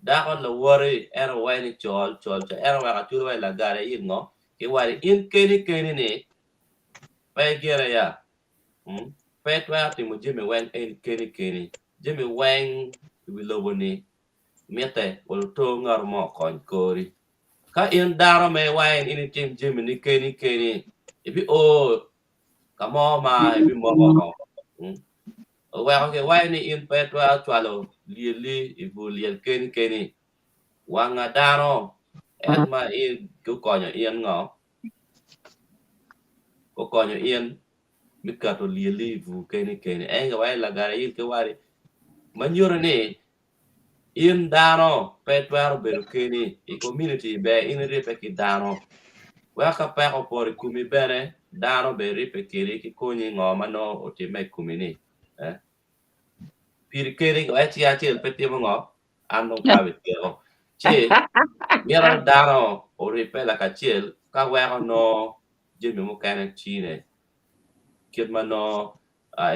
Dakon la worry era wani chol era wa ka tulu la gare yin no ki wari in keni ni pe gere ya pe twa ti mo jimi wen en keni jimi wen wi loboni mete wal to ngar mo kon kori ka in daro me wen in tim jimi ni keni ibi ka mo ma ibi mo wa ke wani in pe twa twalo li ibu liel keni wanga dano ma ko konyo ien ngo ko konyo ien mikato lieli vu keni enga wai la gara il ke wari manyuro ni in dano petwaro beru keni I community be in ripe ki dano wa ka pa ko por kumi bene dano be ripe kiri ki konyi ngo mano otime kumini pir keri ko achi peti mo ngo ando ka betero che Mira dano o ripela kachiel ka wero no jimi mukene chine kid mano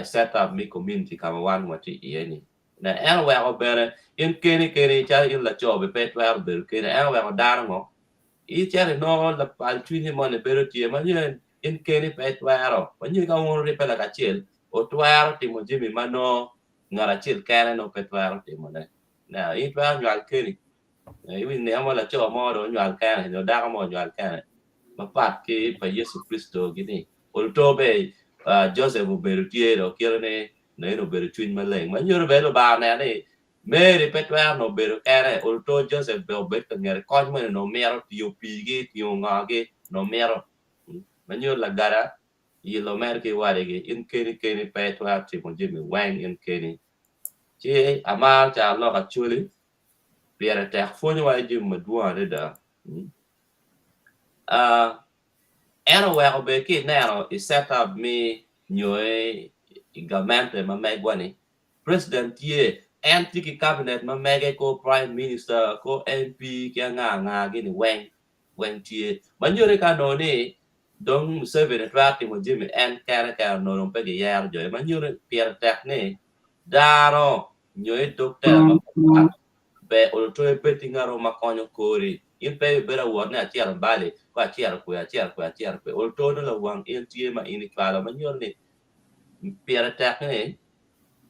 set up mi community kama wan wati yeni na en wero bere in keni cha in la job pe wero bere keni en wero dano mo I chere no la pal twini mo ne bere tie man in keni pe wero man ka won ripela kachiel o twero timo jimi mano ngara chiel kene no pe wero timo ne na I wero ngal keni Iwi ne amo la cho mo do nyal kan no da mo nyal kan ma pat ki pa Yesu Kristo gini ulto be Joseph Berutie do kirene ne no beru twin maleng ma nyoro be lo ba ne ni Mary petwa no beru kare ulto Joseph be obet ngere kon mo no mero tio pigi tio ngage no mero ma nyoro la gara yilo mer ki wari gi in keni petwa ti mo jimi wang in keni chi amal cha lo ka chuli Biar tak phone wa jim madua da era wa be ki now is set up me nyoe government ma megwani president ye anti ki cabinet ma mege ko prime minister ko MP ki nga gini wen tie manjore ka no ni dong severe trati mo jimi en kara no rom pe yer jo ma nyure pier tek ne daro nyoy dokter ma be ulto pe tingaro ma konyo kori in pe bera wona achiel bale ko achiel ko ulto no la wang in tie ma in kala ma nyur ni pier tek ne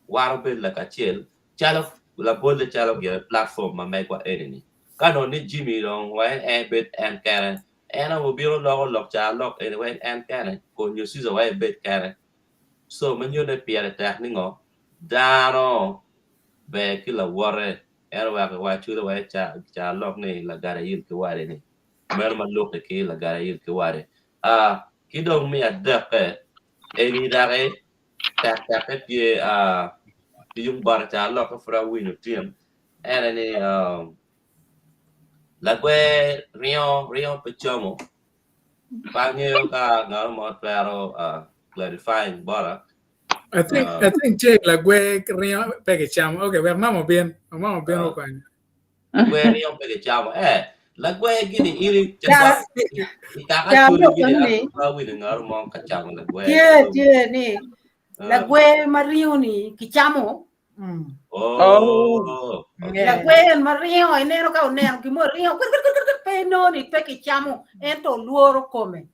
waro be la kachiel chalo la bolle chalo ge platform ma me kwa enini kano ni jimi long wa e bet en kara ena mo biro lok cha lok anyway en kara ko nyu si zo wa bet kara so ma nyur ne pier tek ni ngo daro be kila wore wa chula wa cha lok ni la gara yil ki ware ni mer ma lok ki la gara yil ki ware ki dong mi adap eni dare tak ti ti yung bar cha lok fra winu tiem era ni la gwe rio pechomo pa nyo ka ngal mo pero clarifying bara I think Jake like we rio pege cham. Okay, we mama bien ko. Gwe rio pege chamo la gwe gini iri chamba ikaka chulu gini pa winu ngal mo ka chamo la gwe Tie ni. La gwe mario ni kichamo. La gwe mario enero ka onero ki mo rio pe no ni pe kichamo ento luoro come.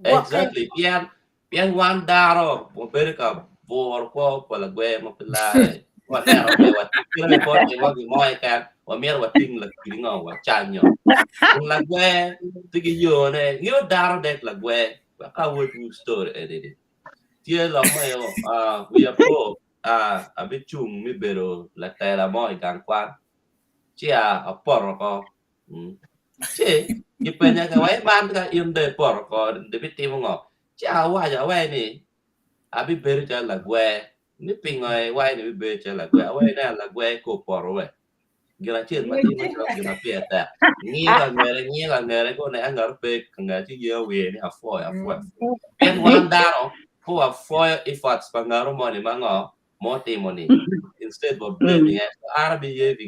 Exactly. Pian wan daro mo berka bor ko la gwe mo pelare. Wa daro be wa tira ko te wa mo ka wa mer wa ting la kingo wa chanyo. La gwe tigi yo ne yo daro dek la gwe wa ka wo tu story edit. Tie la mo yo we are po a bit chung mi bero la tera mo kan kwa. Chia a por ko. Che dipenya ka wai ban ka im de por ko de bitimo ngo. Cha wa ja wai ni abi ber cha la gwe ni pingoi wai ni be cha la gwe wai na la gwe ko por we gira chen ma ti ma cha gira pe ta ni la ngere ko na ngar pe nga ti ye we ni a fo en wan daro ko a fo efforts pa ngaro mo ni mango mo ti mo ni instead of blaming arabi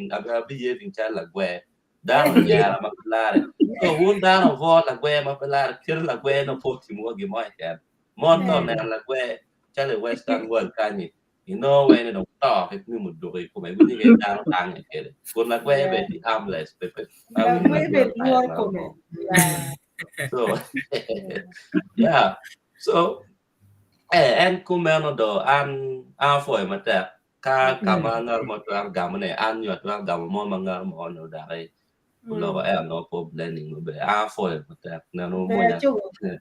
behaving cha la gwe daro ya ma pelare so un daro vo la gwe ma pelare kir la gwe no poti mo gi mo ya Monto na la gwe chale western world kani when no talk if ni mudo ko me guni ge daro tang ke ko la gwe be di harmless pe La gwe be luoro come. So yeah so en kumeno do an foi mata ka kamanga mo twa gamane an yo twa gammo mangar mo no dare Lo no po blending be foi mata na no mo ya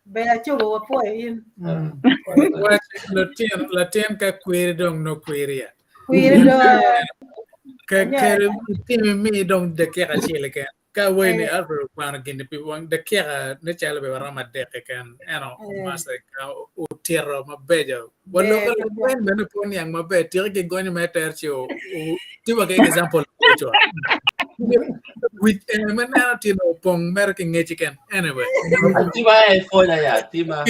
Be chugo wa po in. La tien ka query dong no query ya. Query do. Ka timi mi dong de kera chile kan. Ka we ni alro kwana gini pi wang de kera ne chale be rama de kan. Masa ka u tierra ma bejo. Wallo ka wen me poni yang ma be tierra ke goni ma tercio. Tiba ke example ko. With mana tino pong merke ngechiken anyway. Tima foi na ya tima.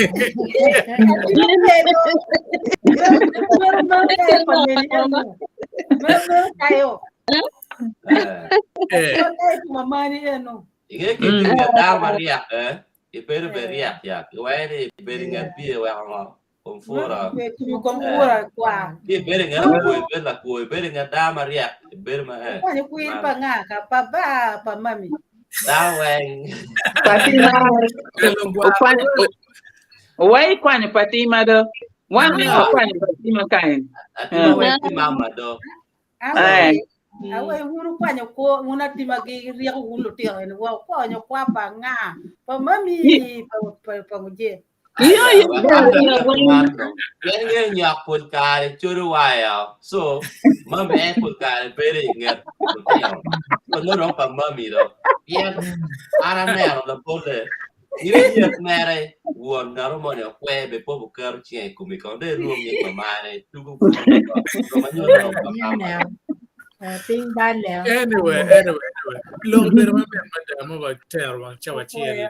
Inge ke dinga dar maria ipere beria ya. Iwae beringa pie wa ngo konfora. Konfora kwa. Di beringa ko beringa dar maria berma Kwani kuir pa nga ka pa ba pa mami. Daweng. Fatima. Wai kwani Fatima do. Wan ni kwani Fatima kain. Ati mama do. Awe huru kwani ko nguna timagi ria ko hulu tio en wa kwani kwa pa nga pa mami pa muje. Yang nyak pun kare churu waya. So, mama pun kare beri ngat. No no pa mami do. Yang ara nero la pole. Iri yak mere won ngaro mo ne kwe be po bukar chien kumi ko de lu mi pa mane tu ko Ping ban leo. Anyway. Long bit of madam about terror, chawachi,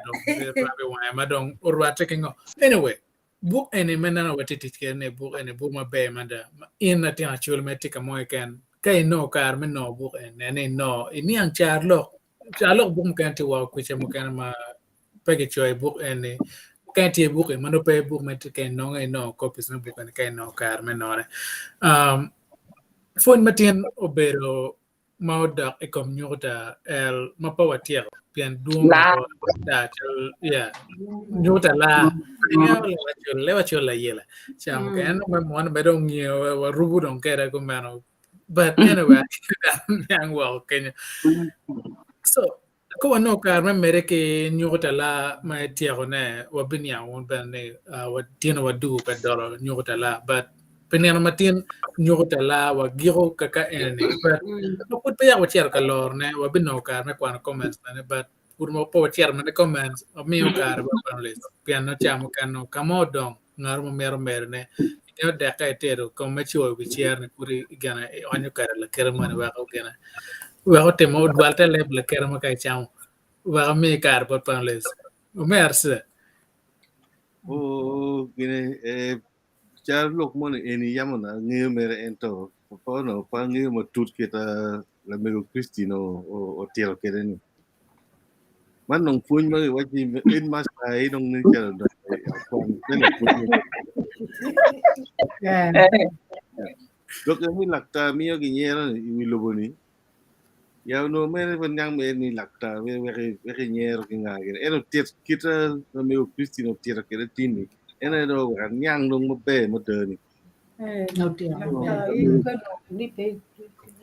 madam, or what taking off. Anyway, book any man what it can a book and a book my bay, madam. In a thing actual metic a moican. Kay no carmen no book and any no. In young Charlotte boom can't walk which a mukanama package book and kan tie book e mano pe book met ken no no copies na book ken no kar me no fon matien obero mauda e commuta el mapawa tiero pian duong La. da ya nyuta la inga lewa chola yela cham ken mo mon be dong nyo wa rubu dong kera ko mano but anyway yang well Kenya so ko no kar me mere ke nyuta la ma tiero ne wa binya won ben ne wa tieno wa du pe dolo nyuta la but peneno matin nyuta la wa giro kaka ene but no put pe ya wa tiero kalor ne wa bino kar me kwan comments ne but pur mo po tiero me comments o mio kar ba panlis piano chamo kano kamodong ngar mo mero ne io da ka etero come chuo bi chier ne puri gana onyo kar la kermo ne wa ko gana wa te mo dwalte le la kermo ka chamo wa mi kar ba panlis o merse o gine char lok mon eni yamana ngi mere ento po no pa ngi mo tut kita la mego cristino o tiero kereni man nong puny ma wachi in mas ai nong ni char do kon ne puny dok mi lakta mi yogi nyera mi loboni ya no mere ban yang me ni lakta we nyero ki ngage eno tiet kita la mego cristino tiero keretini ena do kan yang nong mo pe mo tani no tier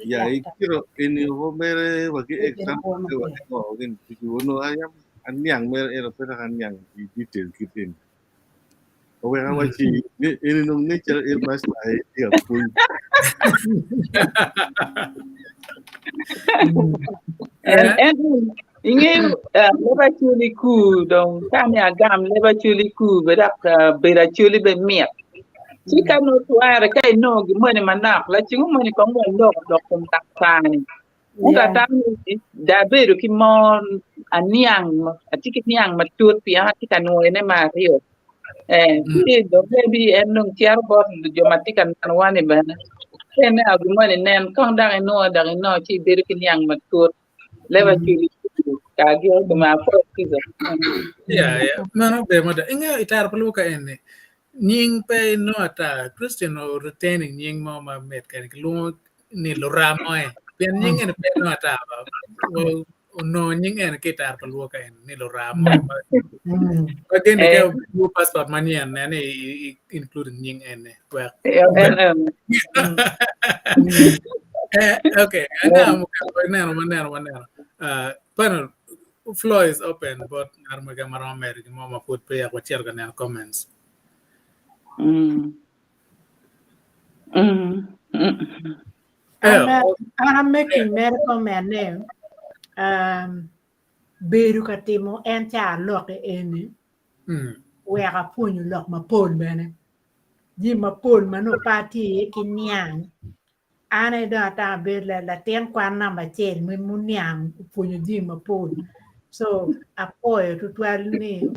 ya ikiro ini ho mere wagi example ke wagi ko gin tuju no ayam an yang mere era pera kan yang di detail kitin o we ha wachi ini no nature e mas ai ya pun and inge leba chuli ku dong kami agam leba chuli ku bedak bera chuli be miet Chika no tuara kai no gimone manak la chingu moni ko ngon dok kum taksani. Uga tami da beru ki mon aniang atiki niang matut pia tika no ene mario. Ti do bebi enung tiar bot jo matika nanwane bana. Ene agumone nen kong da no chi beru ki niang matut. Lewa chili ka gyo ko ma po kizo. ya no be mo da inga itar perlu ka ene nying pe no ata Christian o retaining nying mo ma met kan lu ni lo ramo e pen nying en pe no ata o no nying en ke tar pa lu ka en ni lo ramo again the new passport manian ne including nying en well okay ana mo ka panel floor is open but armaga maromer mo ma put pe ya ko cher kan comments I'm making medical man name. Beru katimo enta lock eni. Where a pun you lock my pole man. Jim ma pole mano party kinyang. Ane data bed la ten quan number 10 when munyang pun you jim ma pole. So a boy to 12 ni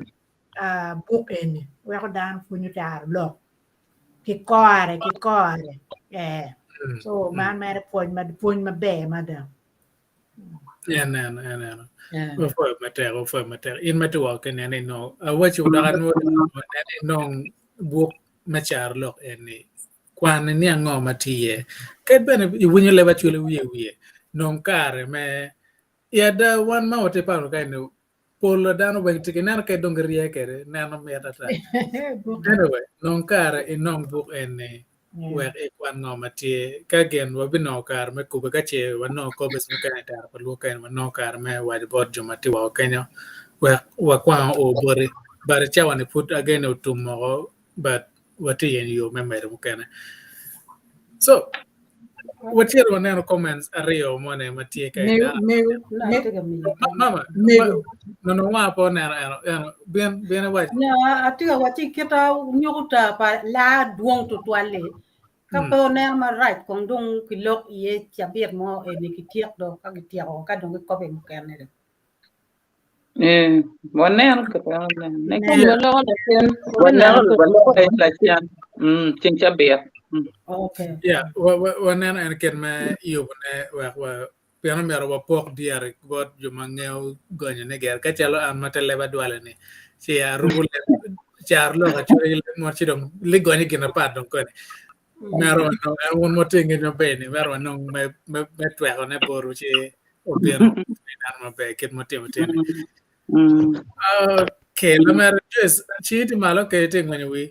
book eni. Where down pun you tar lock. Che core so man mere poi ma be madam o foi mater in matua che ne no wa chu da no no buok machar lo eni kwan ni ango matie ke bene winyo leva chule wiye non kare me ya da wan ma ote paro kai no polo dano bang tike nan kai dongerie kere nano me tata anyway non kare in non book eni wer e kwan ngo matie ka gen wa bino kar me kuba ka che wa no ko bes me kan tar pa lu kan wa no kar me wa bot jo mati wa kenya wa kwan o bore bare cha wan put again o tomorrow but what yen you me mu kana so what you want to comments ario mo ne matie kai mama no wa po na bien wa na atiga wati kita nyuta pa la duong to toile ka po na ma right kong dong kilok ye chabiet mo e ni kitiak do ka kitiak o ka dong ko be mukene de Wannan ka ta ne ko wala la tian chin chabiet okay yeah wannan an ken ma yo ne wa piano mi ro pok diare bot jo mangeo gonyo ne ger ka chalo an mata leba dwale ne si ya rubul charlo ka churi mo chidong ligoni gina pa dong ko mero no un mo tingi no bene mero no me twero ne boru chi obiro nan mo be kit mo timo tene okay lo mero just chi ti malo ke ting when we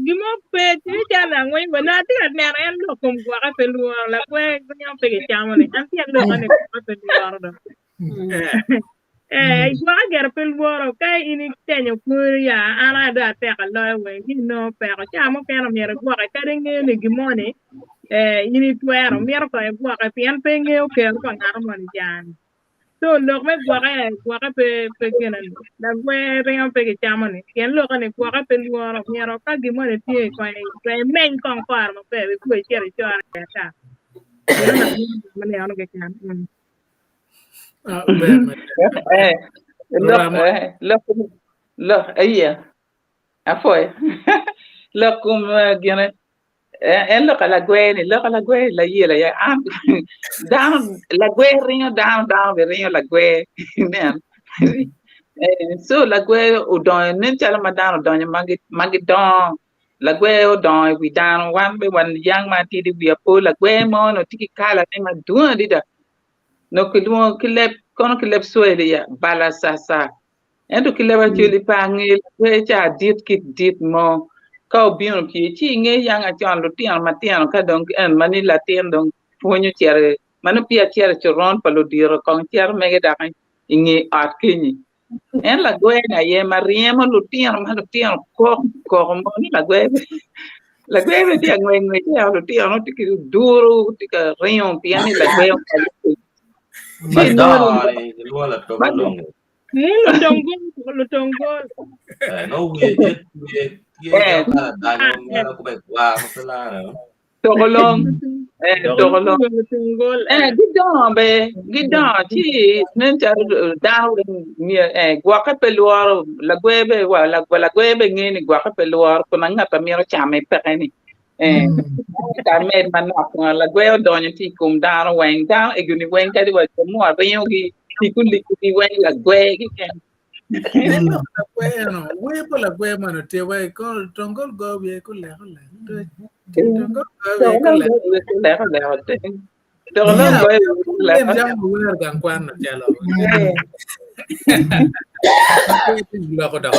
gimo pe ti jana ngoi wana ti na en lo kom gwa ka pelu la kwe nyam pe ke chamo ne an ti lo ane ka pelu do gwa ger pelu ro ka ini tenyo kuria ana da te ka lo we no pe ka chamo pe no mere gwa ka ringe ne gimone ini twero mere ko gwa ka pian pe nge o ke ko ngaro mon jan so lo me gwa ka pe kenan la gwe ringa pe ke chamo ne ken lo ka ne gwa ka pelu ro mere ka gimone ti ko ne men kon par mo pe ku chere chora ta mane ano ke kan look iya afoy look gene en look la gwe la yela ya am down la gwe ringo down be ringo la gwe men so la gwe o don nen chala madano don magi don la gwe o don we down one be one young man ti di a po la gwe mo no tiki kala ne ma duan dida no kilep soele ya bala sasa endo kileba chuli pangi we cha dit mo ka obion pi chi nge yang a chan lutian matian ka dong en mani latien dong ponyo chere manu pia chere choron palo diro kong chere mege da ingi at kini en la gwe na ye mariemo lutian ko mo ni la gwe be dia ngwe ya lutian no tiki duro tika rion piani la gwe Madari, Luo la togolong. Lo tonggol. No we danyo ko ba wa masala no. Togolong. Gidon chi nen cha daw ni gwa ka peluar la gwebe ngeni gwa ka peluar ko nanga ta miro chame pekeni ta med manok la gweo donyo ti kum dar weng da eguni weng ka di wa mo abenyo gi ti kuli weng la gwe gi ken no la gwe no we po la gwe mano te we ko tongol go be ko le tongol go be ko le tongol go le jam wer gan kwan no jalo la ko da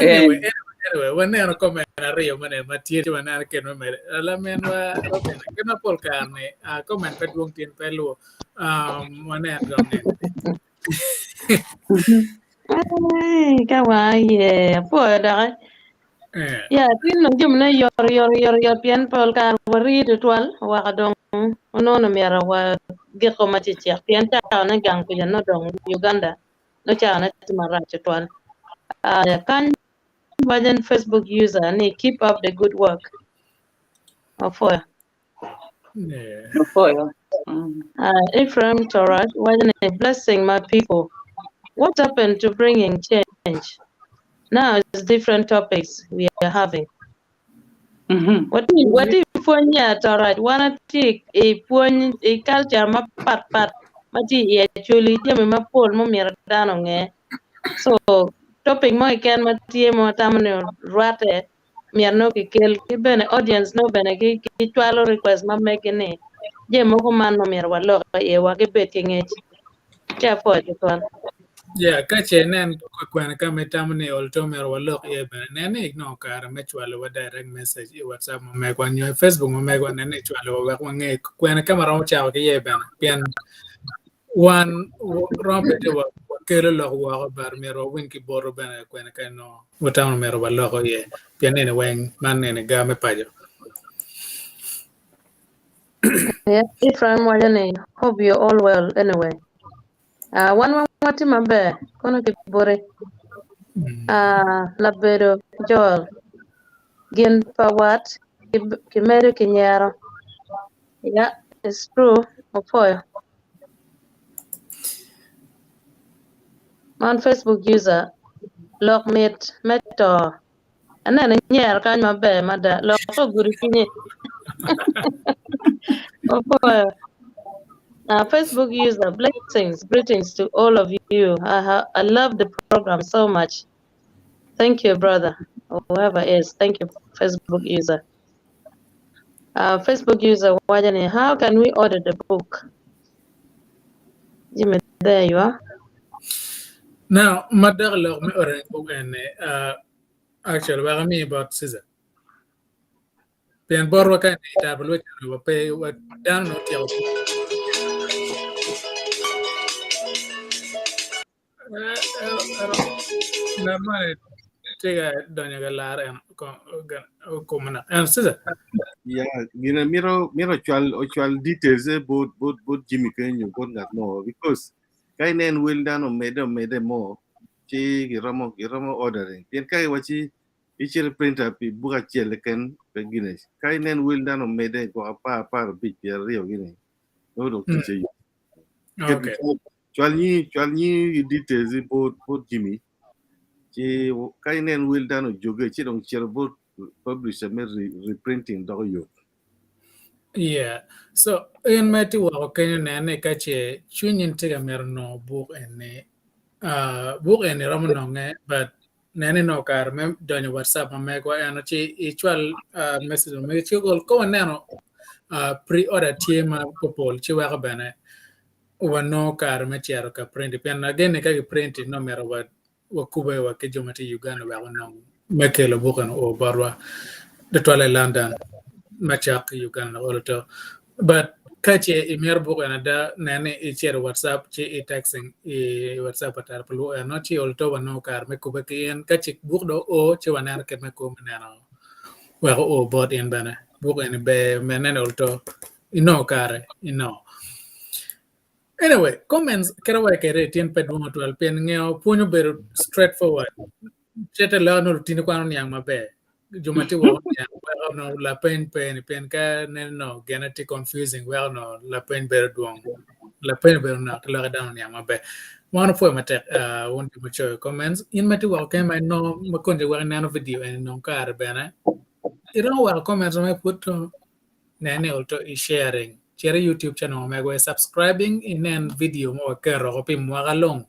anyway when I comment rio mane matie wana ke no mere la menwa ke na pol carne comment pe duong tin pe lu wana gonne cawa ye po da ya tin no jum na yor pian pol car wari de twal wa dong no no mera wa ge ko mati chi pian ta na gang ku no dong Uganda no cha na timara twal kan Wajan Facebook user and keep up the good work. Ephraim Torah, Wajan blessing my people. What happened to bringing change? Now it's different topics we are having. What if pwony Torah? Wanna take a pwony a culture ma part mati actually jame ma pol mo miradano nge. So topic mo ikan matie mo tamne rate miarno ki kel ki bene audience no bene ki twalo request ma make ne je mo ko man no miar walo e wa ke bet ke ngech cha po to ton yeah ka chenen ko kwana ka metamne ol to mer walo e bene ne no kar me chwalo wa direct message e WhatsApp mo me kwan yo Facebook mo me kwan ne chwalo wa kwa nge kwana kamera mo chawo ke ye bene pian one rompe te wa kele lo wa bar mero win ki boro bene kwana ka no wata mero walo ye pian ne wen man ne ga me pajo yeah Ephraim Wajane, hope you're all well anyway. One wati mabe kono ki bore labero Joel gen pawat ki meru ki nyaro. Yeah, it's true. Opoyo. On Facebook user LOK meto anene nyer kan mabe mada LOK guri kinye. Opoyo. Facebook user, blessings, greetings to all of you. I love the program so much. Thank you, brother, or whoever is. Thank you, Facebook user. Facebook user, Wajani, how can we order the book? Jimmy, there you are. Now, mother love me or and actually, what I mean about Caesar. Pen borwa kan ita balwe kan pay what down not yell. Normal tiga donya galar en ko mana en Caesar. Yeah, miro actual details both Jimmy Kenyo both that more because kainen will done or made more. Chi giramo ordering. Then kai wachi ichir printer pi buka chelekan Guinness. Kainen will done or made go apart bit rio Guinea. No do teacher. Okay. Chwalni details both Jimmy. Chi kainen will done or joge chi dong share both publisher reprinting do. Yeah. So in meti wa Kenya nane kache chunyin tiga merno book ene ramono nge but nane no kar mem donya WhatsApp me ko eno chi actual message me chi gol ko neno pre-order tema popol chi wa bane no kar me chiaro ka print pen again ka print no matter what wa kuba wa ke jomati Uganda wa no mekelo bukan o barwa the toilet London MACAKE Uganda all but kache imer bukan ada nane I share WhatsApp chi texting WhatsApp atar pelu no chi olto wa no kar me kuba kien kache buk do o chi wa nar ke me ko menano wa o bot in bana bukan be menane olto ino kare ino. Anyway, comments karawa kere tien pet bunga tual pen ngeo punyo beru straightforward. Chete la no rutine kwano nyang mabe. Jumati wa nyang well no la pen ka no genetic confusing well no la pen beru duong. La pen beru na kala down nyang mabe. One for mate want to mature comments in mati wa kema no makonde wa nano video and no kar bena. Iro wa comments me put nane also is sharing. Share YouTube channel me subscribing in an video mo kero ko pim mo long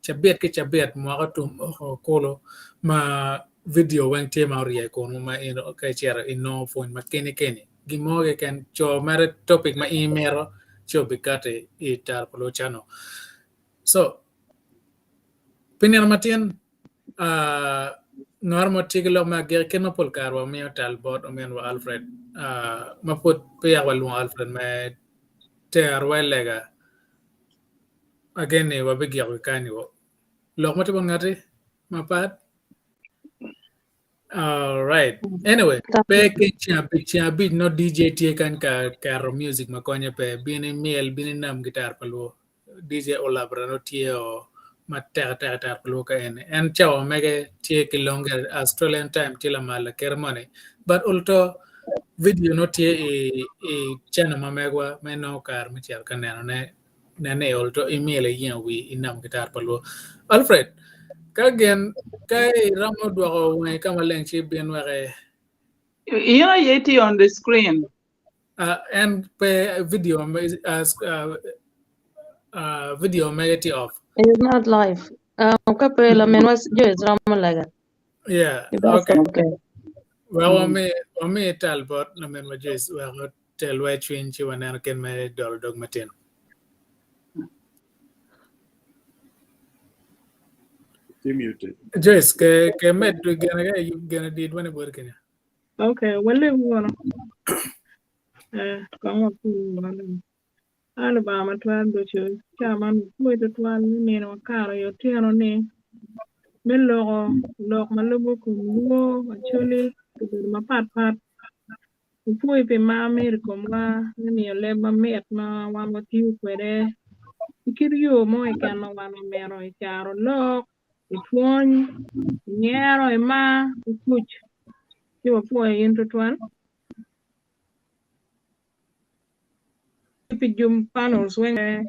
chabet mo tum kolo ma video wen tema ria ko ma ino ka share ino phone ma keni gimo ke kan cho mare topic ma email cho bikate itar polo channel so pinir matien normo tiglo ma ger ken ma pol karwa mi talbot o men wa Alfred ma put pe walu Alfred ma ter welega again wa bigi ya kani wo lok mati ngati ma pat all right anyway pe ke champi no DJ tie kan ka CARO music ma konye pe bini miel bini nam guitar palo DJ olabra no tie o ma ter palo ka en chao mege tie ki longer Australian time tila mala kermone but also video no tie e channel ma megwa me no kar mi tiar kaneno ne olto email yen wi inam guitar palo Alfred kagen kai ramo dwaro we kama lenchi bien ware You know, yeti on the screen. And pe video video magati off. It's not live. Kapela menwas Joyce Ramalaga. Yeah. Okay. Well, me talbot na men majis well tell why change you and can me dog matin. Muted. Joyce ke met do gonna did when working. Okay, well, we wanna come up to Alabama to ambush chairman with the one mean or CARO your tiano name. Melo lok malubo kumluo actually to my part. Pui pe ma America ma ni leba met ma wan what you kwede. Ikiriyo mo ikano wan mero CARO lok pwony nyero ma kuch. You were into one. Pijum panels when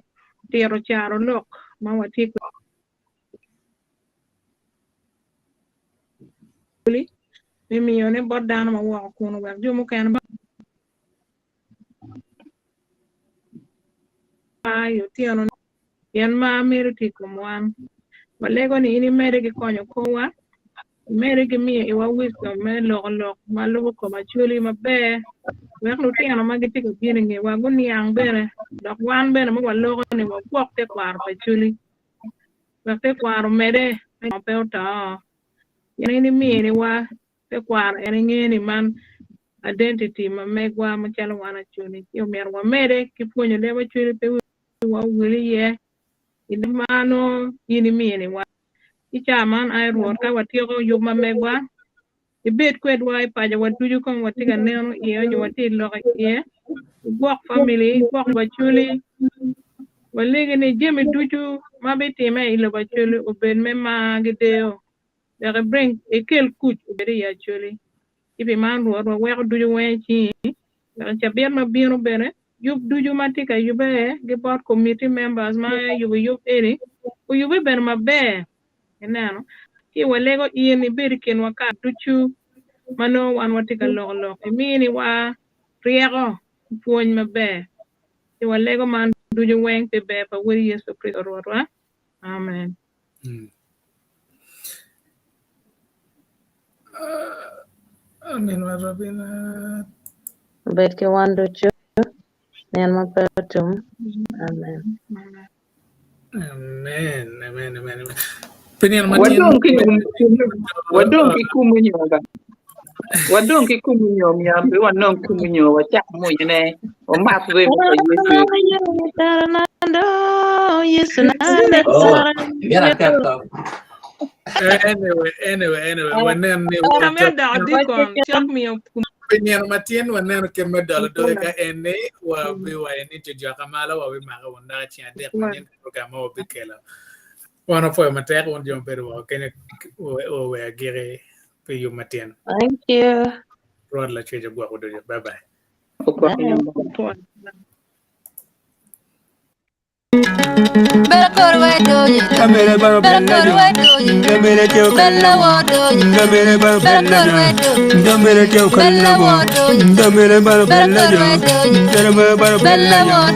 tero CARO lok ma wati mimi yone bodana ma wa kuno wer jumu kan ba yo tiano yan ma mero tiko mwan balego ni ini mere ki konyo kowa mere ki mi iwa wisdom me lok malugo ko machuli mabe wek lu tiano magitiko bini ngi wagu niang bene dok wan bene mo walogo ni mo kwok te kwar pachuli wek te kwar mede mo pe uta yan ini mi ni wa te kwar eni ngeni man identity ma megwa ma chalo wana chuni yo mer wa mere ki ponyo de chuni pe wa wili ye ini mano ini mi ni wa icha man ai ruor ka watiyo yo ma megwa ibet kwed wa ipaja watuju kong watiga neno iyo nyo wati loka iye gwak family gwak bachuli waligi ni jemi duju mabiti me ilo bachuli ubed me ma gideo dere bring ekel kuch ubedi ya chuli ibi man ruor wa weko duju wenchi dere chabir ma biro bere yub duju matika yube gibot committee members ma yub eri uyube bere mabe enano ki walego iye ni beri ken waka duchu mano wan watika lok emini wa riego pwony mabe ki walego man duju weng pe be pa wiri Yesu Kristo ruorwa amen. Amen wa Robina. Bet ke wan duchu nen mapetum amen. Amen. Pinian wadong ki kumunyoga wadong ki kumunyo ya be wadong kumunyo wa chak mo yene o map we Yesu nande anyway wanen ni Pinian matien wanen ke medal do ka ene wa bi wa ni te jaka mala wa bi ma wa na chi ade pinian program o bi kela wana foi matek on jom pero wa kene o we gere pe yo matien. Thank you. Rod la cheje gwa ko do bye bye. Bella doji, Camere baro bella doji, Camere teo bella doji, Camere baro bella doji, Camere teo bella doji, Camere baro bella doji, Camere baro bella doji.